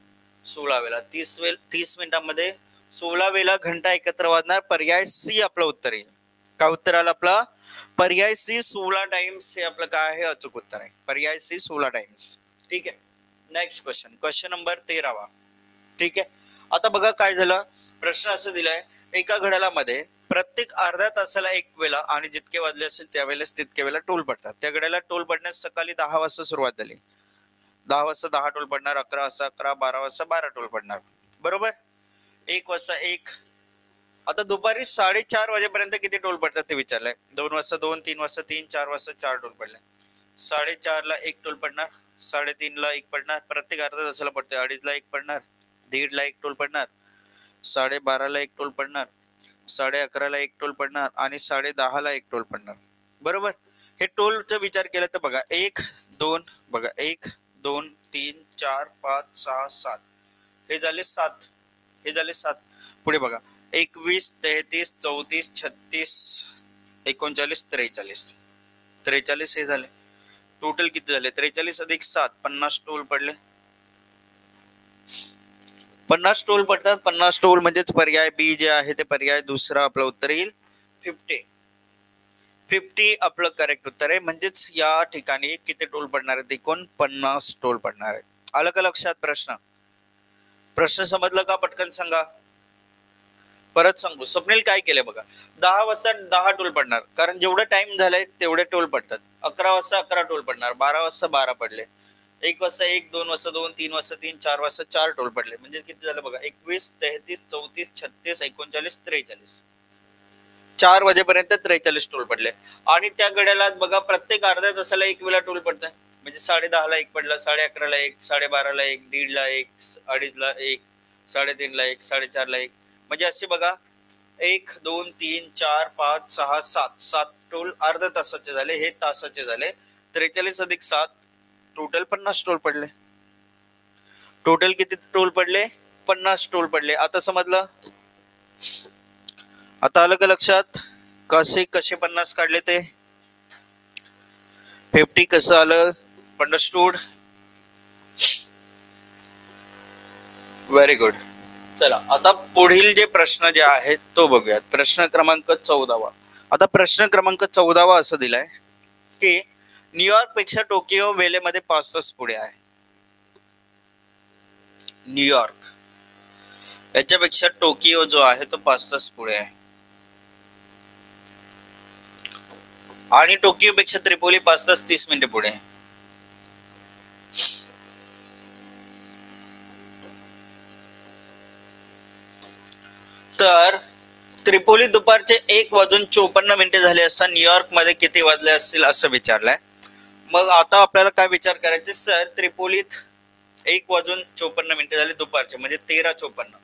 Speaker 1: 16 वेळा. 30 मिनिटांमध्ये 16 वेळा घंटा एकत्र वाजणार. पर्याय सी आपलं उत्तर येईल. काय उत्तर आलं आपलं पर्याय सी 16 टाइम्स हे आपलं काय आहे अचूक उत्तर आहे. पर्याय सी 16 टाइम्स. ठीक आहे. Next question number 13. ठीक आहे. आता बघा काय झालं प्रश्न असं दिलाय एका घड्याळामध्ये प्रत्येक अर्ध्या तासाला 1 वेळा आणि जितके वाजले असेल त्यावेळेस तितके वेळा टोल पडतात. त्या घड्याला टोल पडण्यास सकाळी 10 वाजता सुरुवात झाली. 10 वाजता 10 टोल पडणार 11 वाजता 11 12 वाजता 12 टोल पडणार बरोबर. 1 वाजता 1. आता दुपारी 4:30 वाजेपर्यंत किती टोल पडतात ते विचारलंय. 2 वाजता 2 3 वाजता 3 4 वाजता 4 टोल पडले. 4:30 ला 1 टोल पडणार 3:30 ला 1 पडणार प्रत्येक अर्ध्या तासाला पडते. 2:30 ला 1 पडणार 1:30 ला 1 टोल पडणार 12:30 ला 1 टोल पडणार 11:30 ला 1 टोल पडणार आणि 10:30 ला 1 टोल पडणार बरोबर. हे टोलचा विचार केला तर बघा 1 2 बघा 1 2 3 4 5 6 7 हे झाले 7 हे झाले 7. पुढे बघा 21 33 34 36 39 43 43 हे झाले. टोटल किती झाले 43 अधिक 7 50 टोल पडले. 50 टोल पडतात. 50 टोल म्हणजेच पर्याय बी जे आहे ते पर्याय दुसरा आपलं उत्तर येईल 50 आपलं करेक्ट उत्तर आहे. म्हणजेच या ठिकाणी किती टोल पडणार आहे एकूण 50 टोल पडणार आहे. आलं का लक्षात प्रश्न समजलं का पटकन सांगा. परत सांगू स्वप्नील काय केले बघा 10 वाजता 10 टोल पडणार कारण जेवढा टाइम झालाय तेवढे टोल पडतात. 11 वाजता 11 टोल पडणार 12 वाजता 12 पडले 1 वाजता 1 2 वाजता 2 3 वाजता 3 4 वाजता 4 टोल पडले. म्हणजे किती झालं बघा 21 33 34 36 39 43 4 वाजेपर्यंत 43 टोल पडले. आणि त्या घड्याला बघा प्रत्येक अर्ध्या तासाला 1 वेळा टोल पडतंय. म्हणजे 10:30 ला 1 पडला 11:30 ला 1 12:30 ला 1 1:30 ला 1 2:30 ला 1 3:30 ला 1 4:30 ला 1 म्हणजे असे बघा 1 2 3 4 5 6 7 टोल अर्ध्या तासाचे झाले. हे तासाचे झाले. 43 अधिक 7 टोटल 50 टोल पडले. टोटल किती टोल पडले 50 टोल पडले. आता समजलं. आता आलं का लक्षात कसे 50 काढले ते 50 कसं आलं अंडरस्टूड. Very good. चला आता पुढील जे प्रश्न जे आहेत तो बघूयात. प्रश्न क्रमांक 14. आता प्रश्न क्रमांक 14 असं दिलाय की न्यूयॉर्क पेक्षा टोकियो वेळेमध्ये 5 तास पुढे आहे. न्यूयॉर्क याच्यापेक्षा टोकियो जो आहे तो 5 तास पुढे आहे. आणि टोकियो पेक्षा त्रिपोली 5 तास 30 मिनिटे पुढे आहे. तर त्रिपोली दुपारचे 1:54 झाले असता न्यूयॉर्क मध्ये किती वाजले असतील असं विचारलंय. मग आता आपल्याला काय विचार करायचे सर त्रिपोलीत 1:54 झाले दुपारचे म्हणजे 13:54.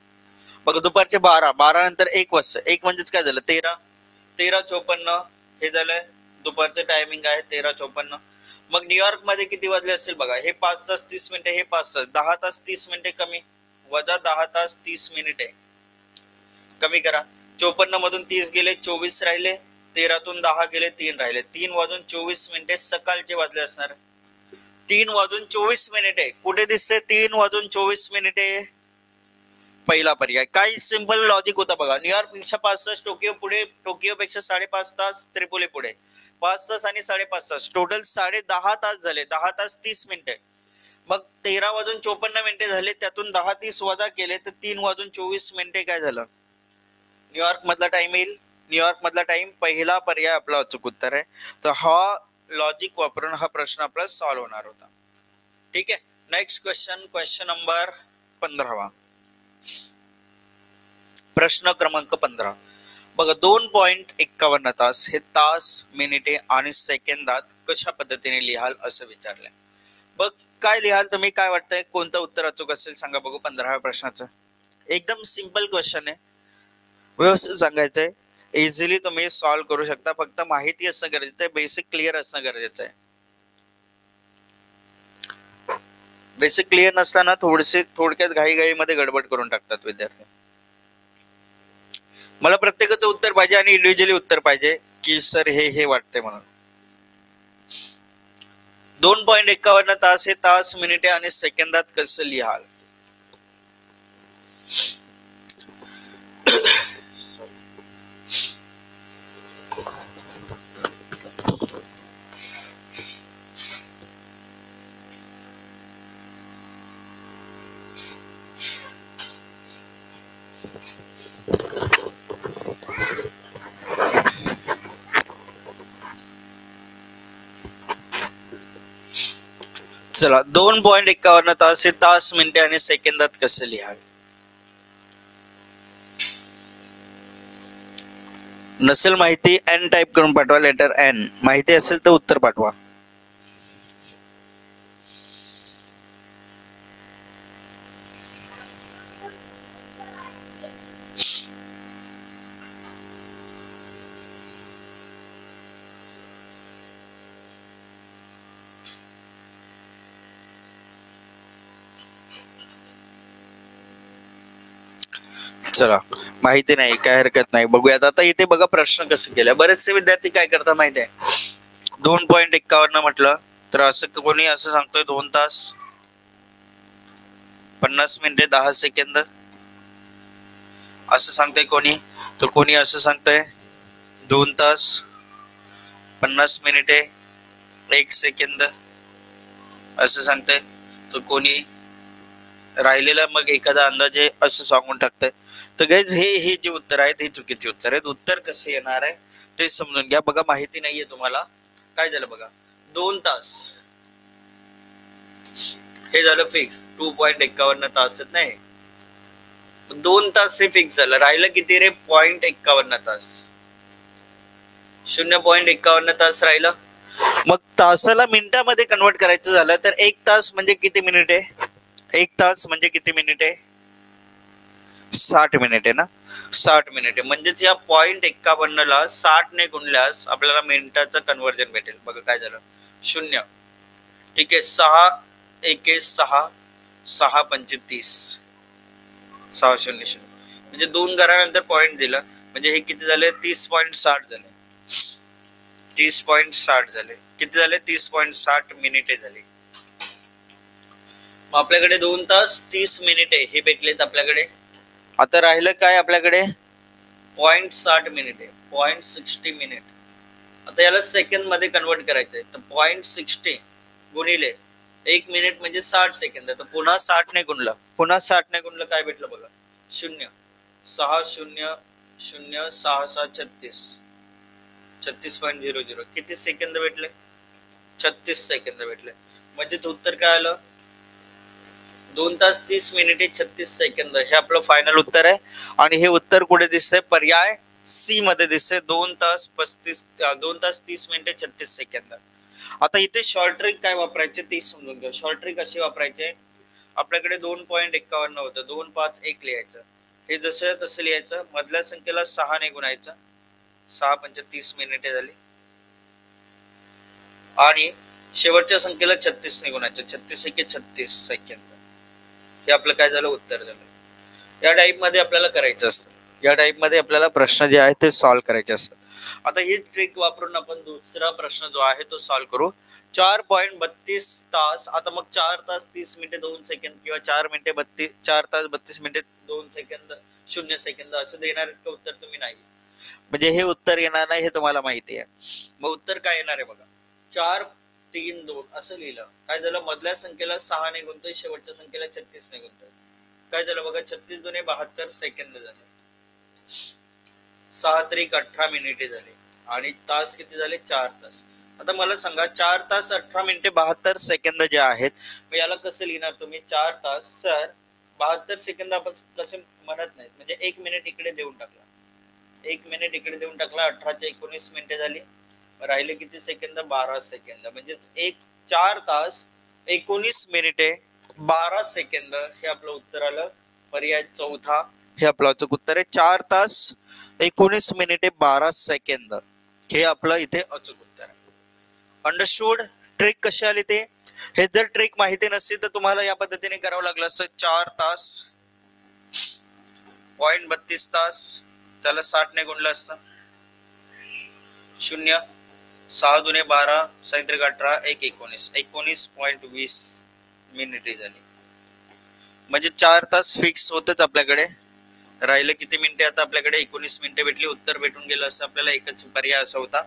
Speaker 1: बघा दुपारचे 12 नंतर 1 वाजता 1 म्हणजेच काय झालं 13:54 हे झालंय दुपारचं टायमिंग आहे 13:54. मग न्यूयॉर्क मध्ये किती वाजले असतील बघा हे 5 तास 30 मिनिटे हे 5 तास 10 तास 30 मिनिटे कमी वजा 10 तास 30 मिनिटे कमी करा. 54 मधून 30 गेले 24 राहिले 13तून 10 गेले 3 राहिले 3:24 सकाळचे वाजले असणार. 3:24 कुठे दिसते 3:24 पहिला पर्याय. काय सिंपल लॉजिक होता बघा. न्यूयॉर्क पेक्षा 5 तास टोकियो पुढे, टोकियो पेक्षा 5.5 तास त्रिपोली पुढे. 5 तास आणि 5.5 तास टोटल 10.5 तास झाले. 10 तास 30 मिनिटे. मग 13:54 झाले. त्यातून 10:30 वजा केले तर 3:24 काय झालं? न्यूयॉर्क मधला टाइम येईल. न्यूयॉर्क मधला टाइम पहिला पर्याय आपला अचूक उत्तर आहे. तर हा लॉजिक वापरून हा प्रश्न आपला सॉल्व्ह होणार होता. ठीक आहे. Next question, question number 15. प्रश्न क्रमांक 15 बघा. 2.51 तास हे तास, मिनिटे आणि सेकंदात कशा पद्धतीने लिहाल असं विचारलंय. बघ काय लिहाल तुम्ही? काय वाटतंय कोणतं उत्तर अचूक असेल सांगा बघू 15व्या प्रश्नाचं. एकदम सिंपल क्वेश्चन आहे, व्यवस्थित सांगायचंय, इझिली तुम्ही सॉल्व्ह करू शकता. फक्त माहिती असणं गरजेचं आहे, बेसिक क्लिअर असणं गरजेचं आहे. बेसिक क्लिअर नसताना थोडक्यात घाईमध्ये गडबड करून टाकतात विद्यार्थी. मला प्रत्येकाचं उत्तर पाहिजे आणि इंडिव्हिज्युअली उत्तर पाहिजे की सर हे वाटतंय म्हणून. 2.51 तास हे तास, मिनिटे आणि सेकंदात कसं लिहाल? चला 2.51 तास हे तास, मिनिटे आणि सेकंदात कसं लिहाल? नसेल माहिती एन टाइप करून पाठवा. Letter N. माहिती असेल तर उत्तर पाठवा. चला माहिती नाही, काय हरकत नाही, बघूयात. आता इथे बघा प्रश्न कसं केलं. बरेचसे विद्यार्थी काय करतात माहिती आहे, 2.51 म्हटलं तर असं कोणी असं सांगतोय 2 तास 50 मिनिटे 10 सेकंद असं सांगतोय कोणी, तर कोणी असं सांगतोय 2 तास 50 मिनिटे 1 सेकंद असं सांगतोय, तर कोणी राहिलेला मग एखादा अंदाजे असं सांगून टाकतंय. तर गाइज हे जे उत्तर आहेत हे चुकीचे उत्तर आहेत. उत्तर कसे येणार आहे ते समजून घ्या. बघा माहिती नाहीये तुम्हाला, काय झालं बघा. 2 तास हे झालं फिक्स, 2.51 तास नाही, 2 तास हे फिक्स झालं. राहिलं किती रे? 0.51 तास. 0.51 तास राहिलं. मग तासाला मिनिटामध्ये कन्वर्ट करायचं झालं तर 1 तास म्हणजे किती मिनिट आहे? 1 तास म्हणजे किती मिनिट आहे? 60 मिनिटे ना. 60 मिनिटे म्हणजेच या 0.51 ला 60 ने गुणल्यास आपल्याला मिनिटाचं कन्वर्जन भेटेल. बघा काय झालं, 0. ठीक आहे. 6 1 6 6 पंचे 30 6 0 0 म्हणजे 2 घरानंतर पॉइंट दिलं म्हणजे हे किती झाले? 30.60 झाले. 30.60 झाले. किती झाले? 30.60 मिनिटे झाली. मग आपल्याकडे 2 तास 30 मिनिटे हे भेटलेत आपल्याकडे. आता राहिलं काय आपल्याकडे? 0.60 मिनिटे, 0.60 मिनिट. आता याला सेकंद मध्ये कन्वर्ट करायचंय तर 0.60 गुणिले 1 मिनिट म्हणजे 60 सेकंद. तर पुन्हा 60 ने गुणलं, पुन्हा 60 ने गुणलं, काय भेटलं बघा? 0 6 0 0 6 6 36 36.00. किती सेकंद भेटले? 36 सेकंद भेटले. म्हणजे उत्तर काय आलं? 2 तास 30 मिनिटे 36 सेकंद हे आपलं फायनल उत्तर आहे. आणि हे उत्तर कुठे दिसतंय? पर्याय सी मध्ये दिसतंय. 2 तास 30 मिनिटे 36 सेकंद. आता इथे शॉर्ट ट्रिक काय वापरायचे ते समजून घ्या. शॉर्ट ट्रिक असे वापरायचे, आपल्याकडे 2.51 होतं, 2 5 1 लिहायचं. हे जसं तसं लिहायचं. मधल्या संख्येला 6 ने गुणायचं, 6 पंचे 30 मिनिटे झाली. आणि शेवटच्या संख्येला 36 ने गुणायचं, 36 एके 36 सेकंद. हे आपलं काय झालं? उत्तर झालं. या टाईप मध्ये आपल्याला करायचं असतं. या टाईप मध्ये आपल्याला प्रश्न जे आहेत ते सॉल्व्ह करायचे असतात. आता ही ट्रिक वापरून आपण दुसरा प्रश्न जो आहे तो सॉल्व्ह करू. 4.32 तास. आता मग 4 तास 30 मिनिटे 2 सेकंद किंवा 4 तास 32 मिनिटे 2 सेकंद 0 सेकंद असं देणार आहेत का उत्तर? तुम्ही नाही. म्हणजे हे उत्तर येणार नाही हे तुम्हाला माहिती आहे. मग उत्तर काय येणार आहे बघा, 4-3-2 असं लिहिलं. काय झालं, मधल्या संख्येला 6 ने गुणतोय, शेवटच्या संख्येला 36 ने गुणतोय. काय झालं बघा, 36 दुने 72 सेकंद झाले, 6 त्रिक 18 मिनिटे झाले आणि तास किती झाले, 4 तास. आता मला सांगा 4 तास 18 मिनिटे 72 सेकंद जे आहेत, मग याला कसं लिहिणार तुम्ही? 4 तास सर 72 सेकंद आपण कसे म्हणत नाहीत, म्हणजे 1 मिनिट इकडे देऊन टाकला, 1 मिनिट इकडे देऊन टाकला, 18-19 मिनिटे झाली, राहिले किती सेकंद, 12 सेकंद. म्हणजे 4 तास 19 मिनिटे 12 सेकंद हे आपलं उत्तर आलं. पर्याय चौथा हे आपलं अचूक उत्तर आहे. 4 तास 19 मिनिटे 12 सेकंद हे आपलं इथे अचूक उत्तर आहे. अंडरस्टूड? ट्रिक कशी आली ते, हे जर ट्रिक माहिती नसती तर तुम्हाला या पद्धतीने करावं लागलं असतं. 4 तास 0.32 तास त्याला 60 ने गुणलं असतं, 0 6 दुने 12 6 18 1 19 19.20 मिनिटे झाली. म्हणजे 4 तास फिक्स होतच आपल्याकडे. राहिले किती मिनिटे आता आपल्याकडे, 19 मिनिटे भेटली, उत्तर भेटून गेलं. असं आपल्याला एकच पर्याय असा होता.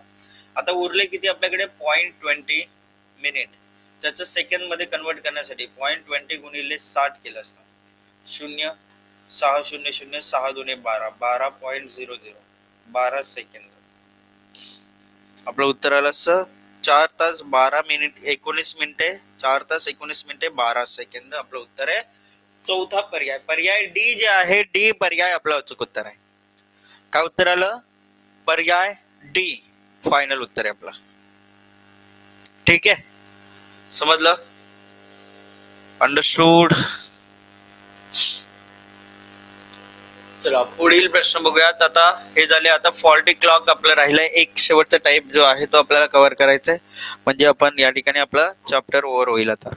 Speaker 1: आता उरले किती आपल्याकडे, 0.20 मिनिट. त्याचं सेकंड मध्ये कन्वर्ट करण्यासाठी 0.20 गुणिले 60 केलं असतं, 0 6 0 0 6 दुने 12 12.00 12 सेकंद. आपलं उत्तर आलं असं 4 तास 12 मिनिट 19 मिनिटे 4 तास 19 मिनिटे 12 सेकंद. आपलं उत्तर आहे चौथा पर्याय. पर्याय डी जे आहे, डी पर्याय आपलं अचूक उत्तर आहे. काय उत्तर आलं, पर्याय डी फायनल उत्तर आहे आपला. ठीक आहे, समजलं? अंडरस्टूड? चला पुढील प्रश्न बघूयात. आता हे झाले, आता फॉल्टी क्लॉक आपलं राहिलंय. एक शेवटचा टाइप जो आहे तो आपल्याला कव्हर करायचा आहे, म्हणजे आपण या ठिकाणी आपला चॅप्टर ओव्हर होईल. आता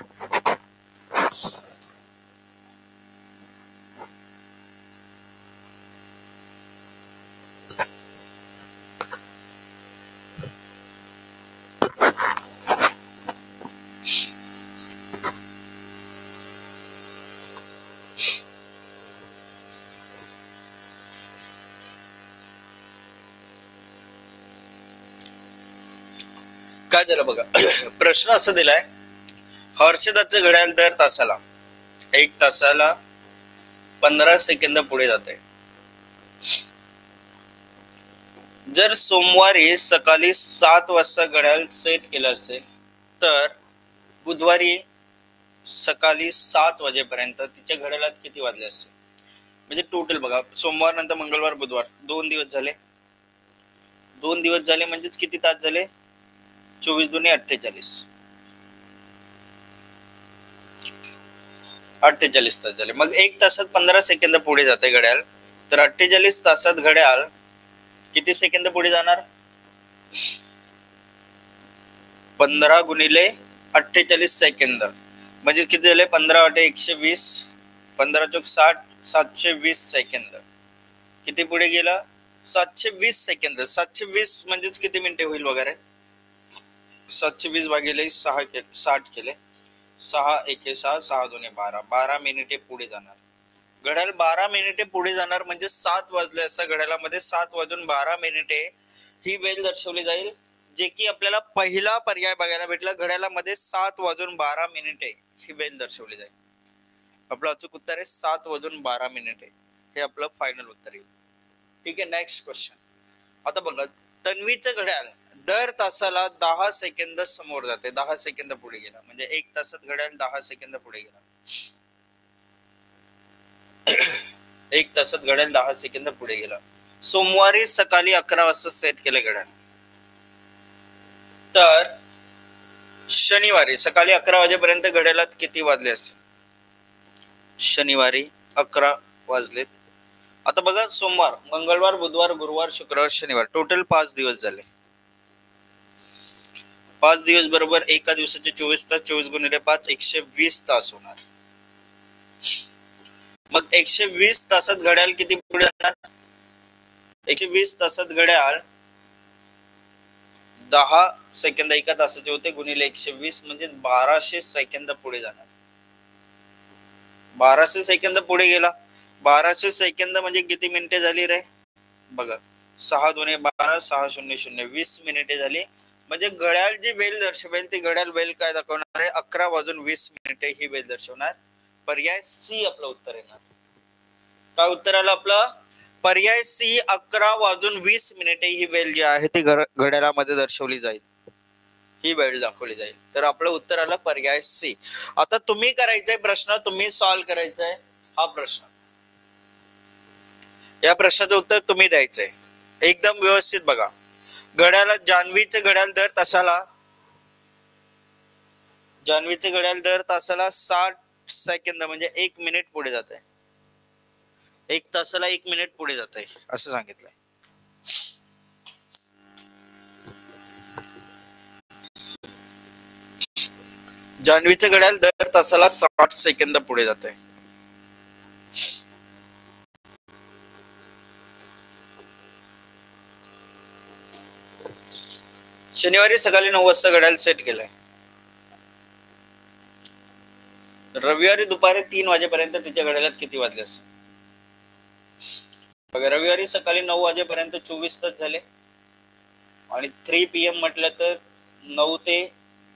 Speaker 1: काय झालं बघा, प्रश्न असं दिलाय, हर्षदाचं घड्याळ दर तासाला 1 तासाला 15 सेकंद पुढे जाते. जर सोमवारी सकाळी 7 वाजता घड्याळ सेट केलं असेल तर बुधवारी सकाळी 7 वाजेपर्यंत तिच्या घड्याळात किती वाजले असतील? म्हणजे टोटल बघा, सोमवार नंतर मंगळवार बुधवार 2 दिवस झाले, 2 दिवस झाले म्हणजेच किती तास झाले, 24 दुने 48 48 तास झाले. मग 1 तासात 15 सेकंद पुढे जाते घड्याळ, तर 48 तासात घड्याळ किती सेकंद पुढे जाणार, 15 गुणिले 48 सेकंद म्हणजे किती झाले, 15 × 120 15 × 60 720 सेकंद. किती पुढे गेला, 720 सेकंद. 720 म्हणजेच किती मिनिटे होईल वगैरे, 720 भागिले 60 केले, 6 1 6 6 2 12 12 मिनिटे पुढे जाणार. घड्याळ 12 मिनिटे पुढे जाणार म्हणजे 7 वाजले असं घड्याळामध्ये 7 वाजून 12 मिनिटे ही वेळ दर्शवली जाईल, जे की आपल्याला पहिला पर्याय बघायला भेटला. घड्याळामध्ये 7 वाजून 12 मिनिटे ही वेळ दर्शवली जाईल. आपलं अचूक उत्तर आहे 7 वाजून 12 मिनिटे हे आपलं फायनल उत्तर येईल. ठीक आहे, नेक्स्ट क्वेश्चन. आता बघा, तन्वीचं घड्याळ दर तासाला 10 सेकंद समोर जाते, 10 सेकंद पुढे गेला, म्हणजे 1 तासात घड्याळ 10 सेकंद पुढे गेला. 1 तासात घड्याळ 10 सेकंद पुढे गेला. सोमवारी सकाळी 11 वाजता सेट केले घड्याळ, तर शनिवारी सकाळी 11 वाजेपर्यंत घड्याळात किती वाजले असतील? शनिवारी 11 वाजलेत. आता बघा, सोमवार मंगळवार बुधवार गुरुवार शुक्रवार शनिवार टोटल 5 दिवस झाले. 5 दिवस बरोबर एका दिवसाचे 24 तास, 24 गुणिले 5 120 तास होणार. मग 120 तासात घड्याळ किती पुढे जाणार, 120 तासात घड्याळ 10 सेकंद एका तासाचे होते गुणिले 120 म्हणजे 1200 सेकंद पुढे जाणार. 1200 सेकंद पुढे गेला. 1200 सेकंद म्हणजे किती मिनिटे झाली रे बघा. 6 दुणे 12 6 0 0 20 मिनिटे झाली. म्हणजे घड्याळ जी बेल दर्शवेल ती घड्याळ बेल काय दाखवणार आहे 11:20 ही बेल दर्शवणार. पर्याय सी आपलं उत्तर येणार. काय उत्तर आलं आपलं पर्याय सी 11:20 ही बेल जी आहे ती घड्याळामध्ये दर्शवली जाईल. ही बेल दाखवली जाईल. तर आपलं उत्तर आलं पर्याय सी. आता तुम्ही करायचंय प्रश्न तुम्ही सॉल्व्ह करायचंय हा प्रश्न. या प्रश्नाचं उत्तर तुम्ही द्यायचंय एकदम व्यवस्थित बघा. घड्याळा जान्हवीचे घड्याळ दर तासाला 60 सेकंद म्हणजे 1 मिनिट पुढे जात आहे. 1 तासाला 1 मिनिट पुढे जात आहे असं सांगितलंय. जान्हवीचे घड्याळ दर तासाला 60 सेकंद पुढे जात आहे. शनिवारी सकाळी 9 वाजता घड्याळ सेट केलंय. रविवारी दुपारी 3 वाजेपर्यंत तिच्या घड्याळात किती वाजले असतील बघा. रविवारी सकाळी 9 वाजेपर्यंत 24 तास झाले आणि 3 PM म्हटलं तर 9 ते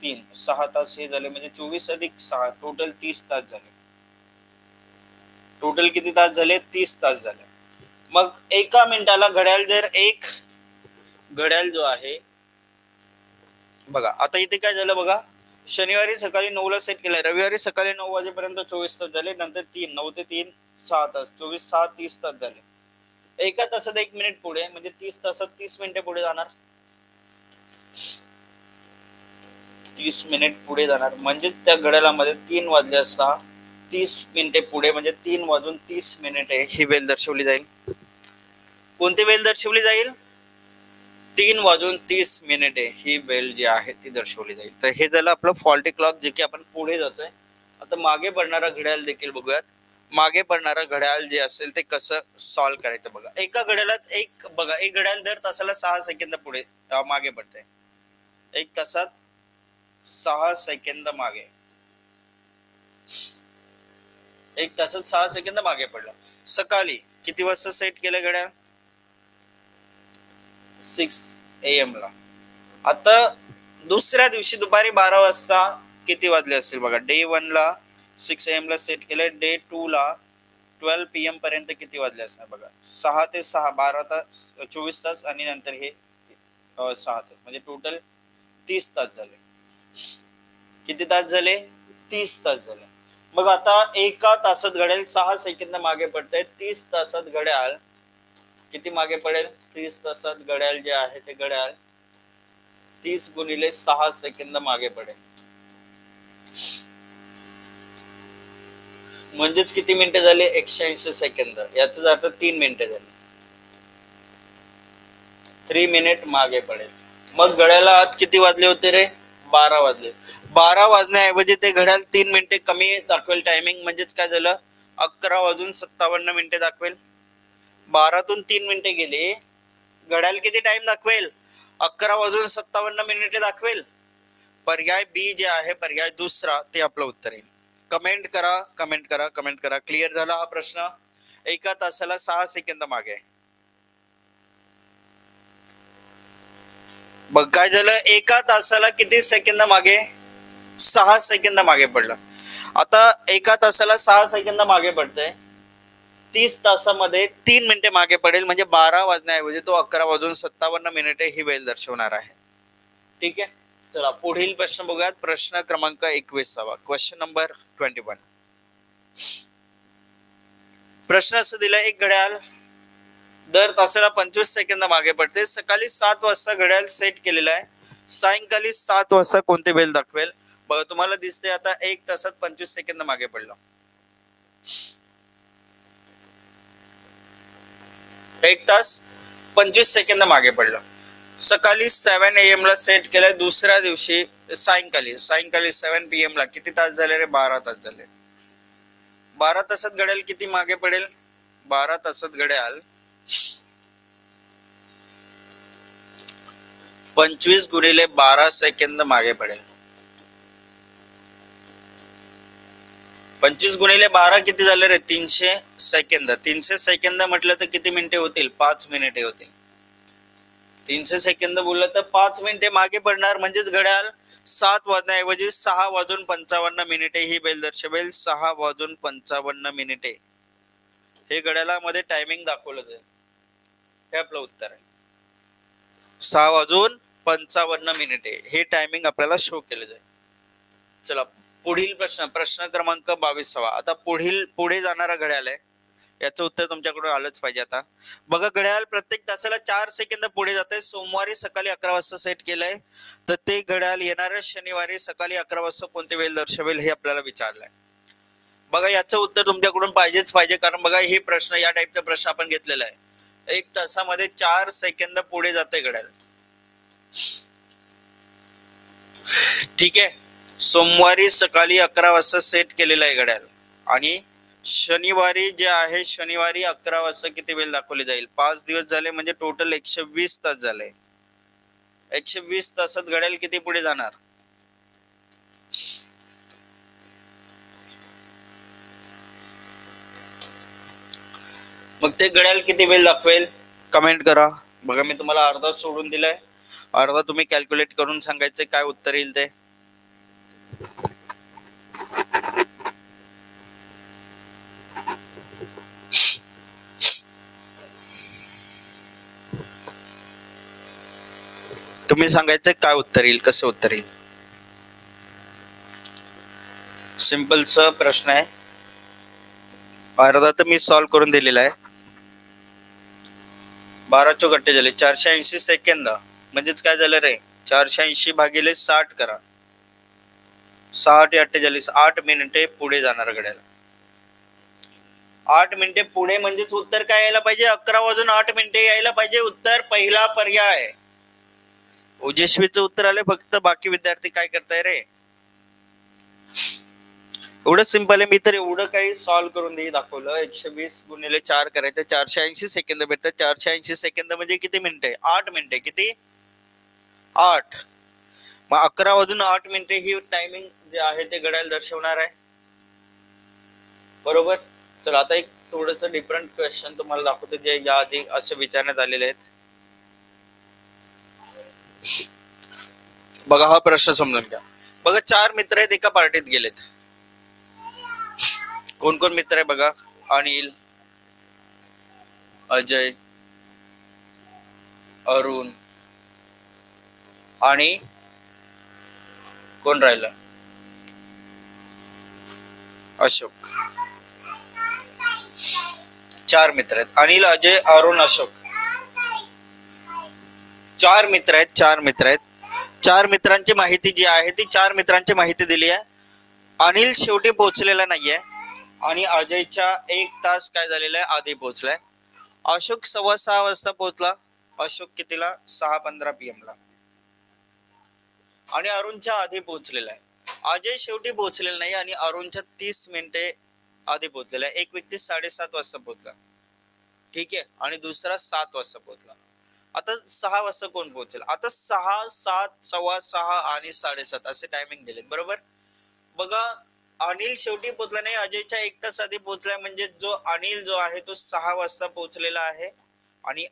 Speaker 1: 3 6 तास हे झाले म्हणजे 24 अधिक 6 टोटल 30 तास झाले. टोटल किती तास झाले 30 तास झाले. मग एका मिनिटाला घड्याळ जो आहे बघा. आता इथे काय झालं बघा. शनिवारी सकाळी 9 ला सेट केलंय. रविवारी सकाळी 9 वाजेपर्यंत 24 तास झाले. नंतर 9 ते 3 6 तास 24 6 30 तास झाले. एका तासात 1 मिनिट पुढे म्हणजे 30 तासात 30 मिनिटे पुढे जाणार. 30 मिनिट पुढे जाणार म्हणजे त्या घड्याळामध्ये 3 वाजले असता 30 मिनिटे पुढे म्हणजे 3:30 ही बेल दर्शवली जाईल. कोणती बेल दर्शवली जाईल 3:30 ही बेल जी आहे ती दर्शवली जाईल. तर हे झालं आपलं फॉल्टी क्लॉक जे की आपण पुढे जातोय. आता मागे पडणारा घड्याळ देखील बघूयात. मागे पडणारा घड्याळ जे असेल ते कसं सॉल्व्ह करायचं बघा. एका घड्याळात एक घड्याळ दर तासाला 6 सेकंद पुढे मागे पडते. 1 तासात 6 सेकंद मागे. 1 तासात 6 सेकंद मागे पडला. सकाळी किती वाजता सेट केलं घड्याळ 6 AM ला. आता दुसऱ्या दिवशी दुपारी 12 वाजता किती वाजले असतील बघा. डे 1 ला 6 AM ला सेट केलंय. डे 2 ला 12 PM पर्यंत किती वाजले असणार बघा. 6 ते 6 12 तास 24 तास आणि नंतर हे 6 तास म्हणजे टोटल 30 तास झाले. किती तास झाले 30 तास झाले. मग आता एका तासात घड्याळ 6 सेकंद मागे पडतंय. 30 तासात घड्याळ किती मागे पडेल 30 तासात घड्याळ जे आहे ते घड्याळ 30 गुणिले 6 सेकंद मागे पडेल. म्हणजेच किती मिनिटे झाले 180 सेकंद. याचाच अर्थ 3 मिनिटे झाली. 3 मिनिट मागे पडेल. मग घड्याळाला आत किती वाजले होते रे 12 वाजले. 12 वाजण्याऐवजी ते घड्याळ 3 मिनिटे कमी दाखवेल टायमिंग. म्हणजेच काय झालं 11:57 दाखवेल. 12तून 3 मिनिटे गेले. घड्याळ किती टाइम दाखवेल 11:57 दाखवेल. पर्याय बी जे आहे पर्याय दुसरा ते आपलं उत्तर येईल. कमेंट करा. क्लिअर झाला हा प्रश्न. एका तासाला 6 सेकंद मागे. बघ काय झालं एका तासाला किती सेकंद मागे 6 सेकंद मागे पडलं. आता एका तासाला 6 सेकंद मागे पडतंय. 30 तासामध्ये 3 मिनिटे मागे पडेल म्हणजे 12 वाजण्याऐवजी तो 11:57 ही वेळ दर्शवणार आहे. ठीक आहे. चला पुढील प्रश्न बघूयात. प्रश्न क्रमांक 21. Question number 21. प्रश्न असं दिलाय एक घड्याळ दर तासाला 25 सेकंद मागे पडते. सकाळी 7 वाजता घड्याळ सेट केलेलं आहे. सायंकाळी 7 वाजता कोणते बेल दाखवेल बघा. तुम्हाला दिसते आता 1 तासात 25 सेकंद मागे पडलं. 1 तास 25 सेकंद मागे पडलं. सकाळी 7 AM ला सेट केलंय. दुसऱ्या दिवशी सायंकाळी 7 PM ला किती तास झाले रे 12 तास झाले. 12 तासात घड्याळ किती मागे पडेल 12 तासात घड्याळ 25 × 12 सेकंद मागे पडेल. 25 × 12 किती झाले रे? 300 सेकंद. 300 सेकंद म्हटलं तर किती मिनिटे होतील? 5 मिनिटे होतील. 300 सेकंद बोललं तर 5 मिनिटे मागे पडणार. म्हणजेच घड्याळ 7 वाजण्याऐवजी 6:55 ही बेल दर्शवेल. 6:55 हे घड्याळामध्ये टायमिंग दाखवलं जाईल. हे आपलं उत्तर आहे. 6:55 हे टायमिंग आपल्याला शो केलं जाईल. चला पुढील प्रश्न क्रमांक 22. आता पुढे जाणारा घड्याळ आहे. याचं उत्तर तुमच्याकडून आलंच पाहिजे. आता बघा, घड्याळ प्रत्येक तासाला 4 सेकंद पुढे जाते. सोमवारी सकाळी 11 वाजता सेट केलंय, तर ते घड्याळ येणाऱ्या शनिवारी सकाळी 11 वाजता कोणते वेळ दर्शवेल हे आपल्याला विचारलंय. बघा, याचं उत्तर तुमच्याकडून पाहिजेच पाहिजे, कारण बघा हे प्रश्न, या टाईपचा प्रश्न आपण घेतलेला आहे. 1 तासामध्ये 4 सेकंद पुढे जाते घड्याळ. ठीक आहे. सोमवारी सकाळी 11 वाजता सेट केलेला आहे घड्याळ. आणि शनिवारी जे आहे, शनिवारी 11 वाजता किती वेळ दाखवली जाईल? 5 दिवस झाले, म्हणजे टोटल 120 तास झाले. 120 तासात घड्याळ किती पुढे जाणार? मग ते घड्याळ किती वेळ दाखवेल? कमेंट करा. बघा, मी तुम्हाला अर्धा सोडून दिलाय, अर्धा तुम्ही कॅल्क्युलेट करून सांगायचं काय उत्तर येईल ते. तुम्ही सांगायचं काय उत्तर येईल, कसं उत्तर येईल. सिंपलचा प्रश्न आहे. अर्धा तर मी सॉल्व्ह करून दिलेला आहे. 12 चौक 48, 480 सेकंद. म्हणजेच काय झालं रे? 480 भागिले 60 करा. 6×8 = 8 मिनिटे पुढे जाणार घड्याळ. 8 मिनिटे पुढे, म्हणजेच उत्तर काय यायला पाहिजे? 11:08 यायला पाहिजे. उत्तर पहिला पर्याय. ओजस्वीचं उत्तर आले. फक्त बाकी विद्यार्थी काय करताय रे? एवढं सिंपल आहे. मी तर एवढं काही सॉल्व्ह करून दाखवलं. 120 × 4 करायचं, 480 सेकंद भेटतात. 480 सेकंद म्हणजे किती मिनिटे? 8 मिनिटे. किती? 8. मग 11:08 ही टायमिंग जे आहे ते घड्याळ दर्शवणार आहे. बरोबर. चला आता एक थोडस डिफरंट क्वेश्चन तुम्हाला दाखवतो, जे याआधी असे विचारण्यात आलेले आहेत. बघा, हा प्रश्न समजून घ्या. बघा, 4 मित्र आहेत, एका पार्टीत गेलेत. कोण कोण मित्र आहे बघा? अनिल, अजय, अरुण आणि कोण राहिलं? अशोक. 4 मित्र आहेत. अनिल, अजय, अरुण, अशोक. 4 मित्र आहेत. 4 मित्रांची माहिती जी आहे ती 4 मित्रांची माहिती दिली आहे. अनिल शेवटी पोहोचलेला नाहीये आणि अजयच्या 1 तास काय झालेला आहे? आधी पोहोचलाय. अशोक 6:15 वाजता पोहोचला. अशोक कितीला? 6:15 PM ला. आणि अरुणच्या आधी पोहोचलेला आहे. अजय शेवटी पोहोचलेला नाही आणि अरुणच्या 30 मिनिटे आधी पोहोचलेला आहे. एक व्यक्ती 7:30 वाजता पोहोचला. ठीक आहे. आणि दुसरा 7 वाजता पोहोचला. आता 6 वाजता कोण पोहोचेल? आता 6, 7, 6:15 आणि 7:30 असे टायमिंग दिलेत. बरोबर. बघा, अनिल शेवटी पोहोचला नाही, अजयच्या 1 तास आधी पोहोचलाय. म्हणजे जो अनिल जो आहे तो 6 वाजता पोहोचलेला आहे आणि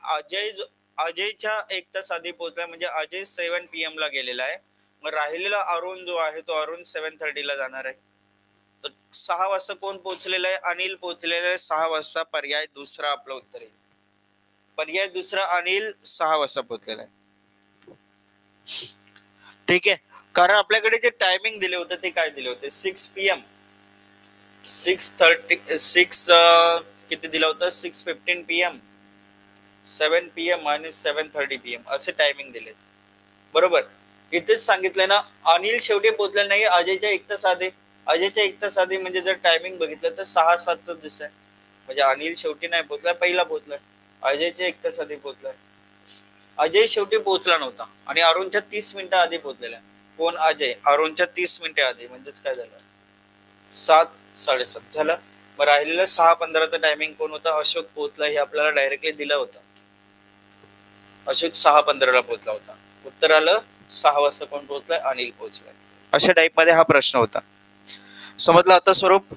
Speaker 1: अजयच्या 1 तास आधी पोहोचलाय. म्हणजे अजय 7 PM ला गेलेला आहे. मग राहिलेला अरुण जो आहे तो अरुण 7:30 ला जाणार आहे. तर 6 वाजता कोण पोहोचलेला आहे? अनिल पोहोचलेला आहे 6 वाजता. पर्याय दुसरा आपलं उत्तर आहे. पर्याय दुसरा, अनिल 6 वाजता पोहोचलेला आहे. ठीक आहे. कारण आपल्याकडे जे टायमिंग दिले होते ते काय दिले होते? 6 PM, 6:30, किती दिलं होतं? 6:15 PM, 7 PM आणि 7:30 PM असे टायमिंग दिले. बरोबर. इथेच सांगितलंय ना, अनिल शेवटी पोहोचलेला नाही, अजयच्या 1 तास आधी. अजयच्या 1 तास आधी म्हणजे जर टायमिंग बघितलं तर 6-7 दिसत आहे. म्हणजे अनिल शेवटी नाही पोहोचलाय, पहिला पोहोचलाय. अजयच्या 1 तास आधी पोहोचलाय. अजय शेवटी पोहोचला नव्हता आणि अरुणच्या 30 मिनिटं आधी पोहोचलेला. कोण? अजय. अरुणच्या 30 मिनिटे आधी. म्हणजेच काय झालं? 7, 7:30 झालं. मग राहिलेलं 6:15चं टायमिंग कोण होता? अशोक पोहोचला. हे आपल्याला डायरेक्टली दिलं होतं. अशोक 6:15 ला पोहोचला होता. उत्तर आलं 6 वाजता कोण पोहोचलाय? अनिल पोहोचलाय. अशा टाईप मध्ये हा प्रश्न होता. समजलं आता स्वरूप?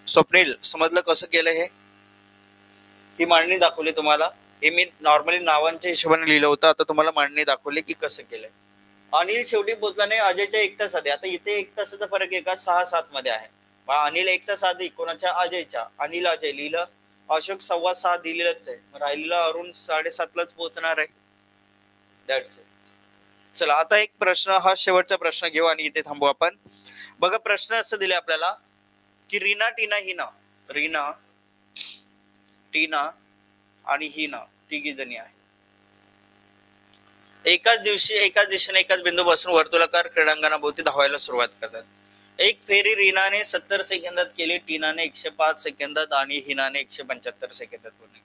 Speaker 1: स्वप्नील समजलं कसं केलं हे? ही मांडणी दाखवली तुम्हाला. हे मी नॉर्मली नावांच्या हिशोबाने लिहिलं होतं, आता तुम्हाला मांडणी दाखवली की कसं केलंय. अनिल शेवटी पोहोचला नाही, अजयच्या 1 तास आधी. आता इथे 1 तासाचा फरक आहे का? 6-7 मध्ये आहे. अनिल 1 तास आधी कोणाच्या? अजयच्या. अनिल अजय लिहिलं. अशोक 6:15 दिलेलंच आहे. राहिलेला अरुण 7:30लाच पोहोचणार आहे. That's it. चला आता एक प्रश्न, हा शेवटचा प्रश्न घेऊ आणि इथे थांबू आपण. बघा प्रश्न असं दिले आपल्याला की रीना, टीना, हिना, रीना, टीना आणि हिना तिघी जणी आहे. एकाच दिवशी एकाच दिशेने एकाच बिंदूपासून वर्तुळाकार क्रीडांगणाभोवती धावायला सुरुवात करतात. एक फेरी रीनाने 70 सेकंदात केली, टीनाने 105 सेकंदात आणि हिनाने 175 सेकंदात पूर्ण केली.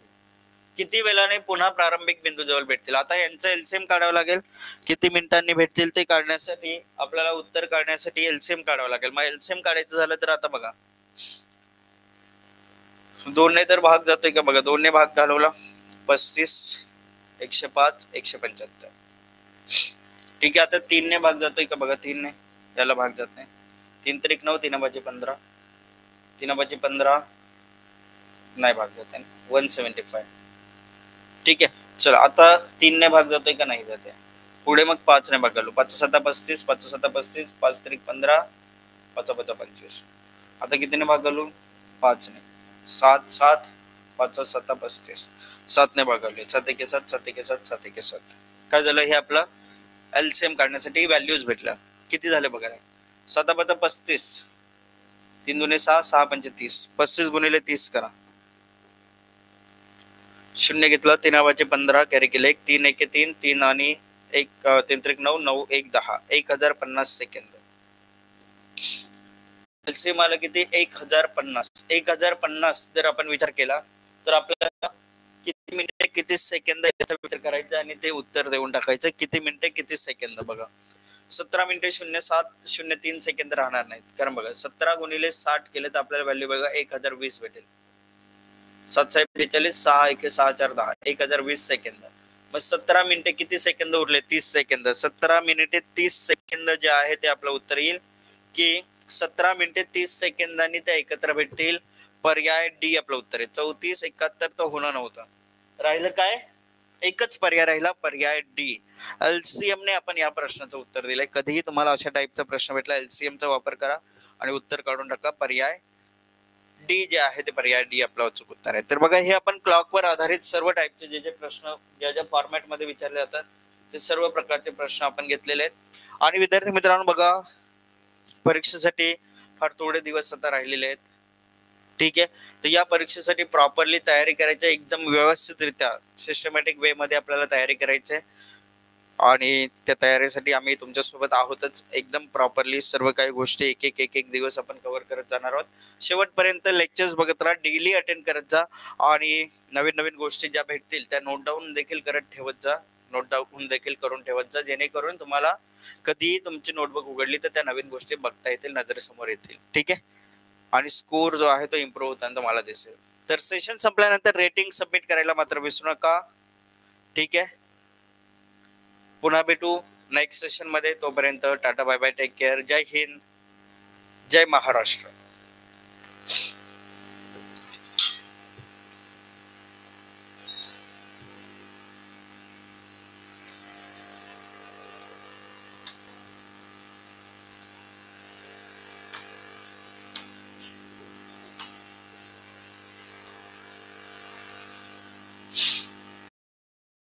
Speaker 1: किती वेळाने पुन्हा प्रारंभिक बिंदू जवळ भेटतील? आता यांचं एलसीएम काढावं लागेल. किती मिनिटांनी भेटतील ते काढण्यासाठी आपल्याला उत्तर काढण्यासाठी एलसीएम काढावं लागेल. मग एलसीएम काढायचं झालं तर आता बघा, 2ने तर भाग जातोय का? बघा 2ने भाग घालवला, 35, 105, 175. ठीक आहे. आता 3ने भाग जातोय का? बघा 3ने, याला भाग जात नाही. 3 त्रिक 9, 3 बाजी 15, 3 बाजी 15 नाही भाग जात आहे, 175. ठीक आहे. चला आता 3ने भाग जातोय का? नाही जाते. पुढे मग 5ने भाग घालू. 5 7 35, 5 7 35, 5 त्रिक 15, 5 5 25. आता कितीने भाग घालू? 5ने. 7 7, 5 7 35, 7ने भाग घालूया. 7 1 7, 7 1 7, 7 1 7. काय झालं? हे आपलं एलसीएम काढण्यासाठी व्हॅल्यूज भेटल्या. किती झाले बघा? 7 5 35, 3 2 6, 6 5 30, 35 गुणिले 30 करा. 0 घेतलं, 3 5 15, कॅरी केलं 1, 3 1 3, 3 आणि 1 3 त्रिक 9, 9 1 10, 1050 सेकंद. एलसीएम आलं किती? 1050. 1050 जर आपण विचार केला तर आपल्याला किती मिनिटे किती सेकंद याचा विचार करायचा आणि ते उत्तर देऊन टाकायचं. किती मिनिटे किती सेकंद? बघा 17 मिनिटे 0.703 सेकंद राहणार नाहीत, कारण बघा 17 गुणिले 60 केले तर आपल्याला व्हॅल्यू बघा 1020 भेटेल. 7 42, 6 1 6 4 10, 1020 सेकंद. मग 17 मिनिटे किती सेकंद उरले? 30 सेकंद. 17 मिनिटे 30 सेकंद जे आहे ते आपलं उत्तर येईल की 17 मिनिटे 30 सेकंदांनी ते एकत्र भेटतील. पर्याय डी आपलं उत्तर आहे. 34 71 तर होणं नव्हतं. राहिलं काय? एकच पर्याय राहिला, पर्याय डी. एलसीएम ने आपण या प्रश्नाचं उत्तर दिलंय. कधीही तुम्हाला अशा टाईपचा प्रश्न भेटला, एलसीएम चा वापर करा आणि उत्तर काढून टाका. पर्याय डी जे आहे ते पर्याय डी आपलं अचूक उत्तर आहे. तर बघा हे आपण क्लॉकवर आधारित सर्व टाईपचे जे जे प्रश्न ज्या फॉर्मॅट मध्ये विचारले जातात ते सर्व प्रकारचे प्रश्न आपण घेतलेले आहेत. आणि विद्यार्थी मित्रांनो बघा, परीक्षेसाठी फार थोडे दिवस आता राहिलेले आहेत. ठीक आहे. तर या परीक्षेसाठी प्रॉपरली तयारी करायची, एकदम व्यवस्थितरित्या सिस्टमॅटिक वे मध्ये आपल्याला तयारी करायची आहे. आणि त्या तयारीसाठी आम्ही तुमच्यासोबत आहोतच. एकदम प्रॉपरली सर्व काही गोष्टी एक एक दिवस आपण कव्हर करत जाणार आहोत. शेवटपर्यंत लेक्चर्स बघत राहा, डेली अटेंड करत जा आणि नवीन नवीन गोष्टी ज्या भेटतील त्या नोट डाऊन देखील करत ठेवत जा, नोट डाऊन देखील करून ठेवत जा, जेणेकरून तुम्हाला कधीही तुमची नोटबुक उघडली तर त्या नवीन गोष्टी बघता येतील, नजरेसमोर येतील. ठीक आहे. आणि स्कोर जो आहे तो इम्प्रूव्ह होताना तुम्हाला दिसेल. तर सेशन संपल्यानंतर रेटिंग सबमिट करायला मात्र विसरू नका. ठीक आहे. पुन्हा भेटू नेक्स्ट सेशन मध्ये. तोपर्यंत tata bye bye, take care. जय हिंद, जय महाराष्ट्र.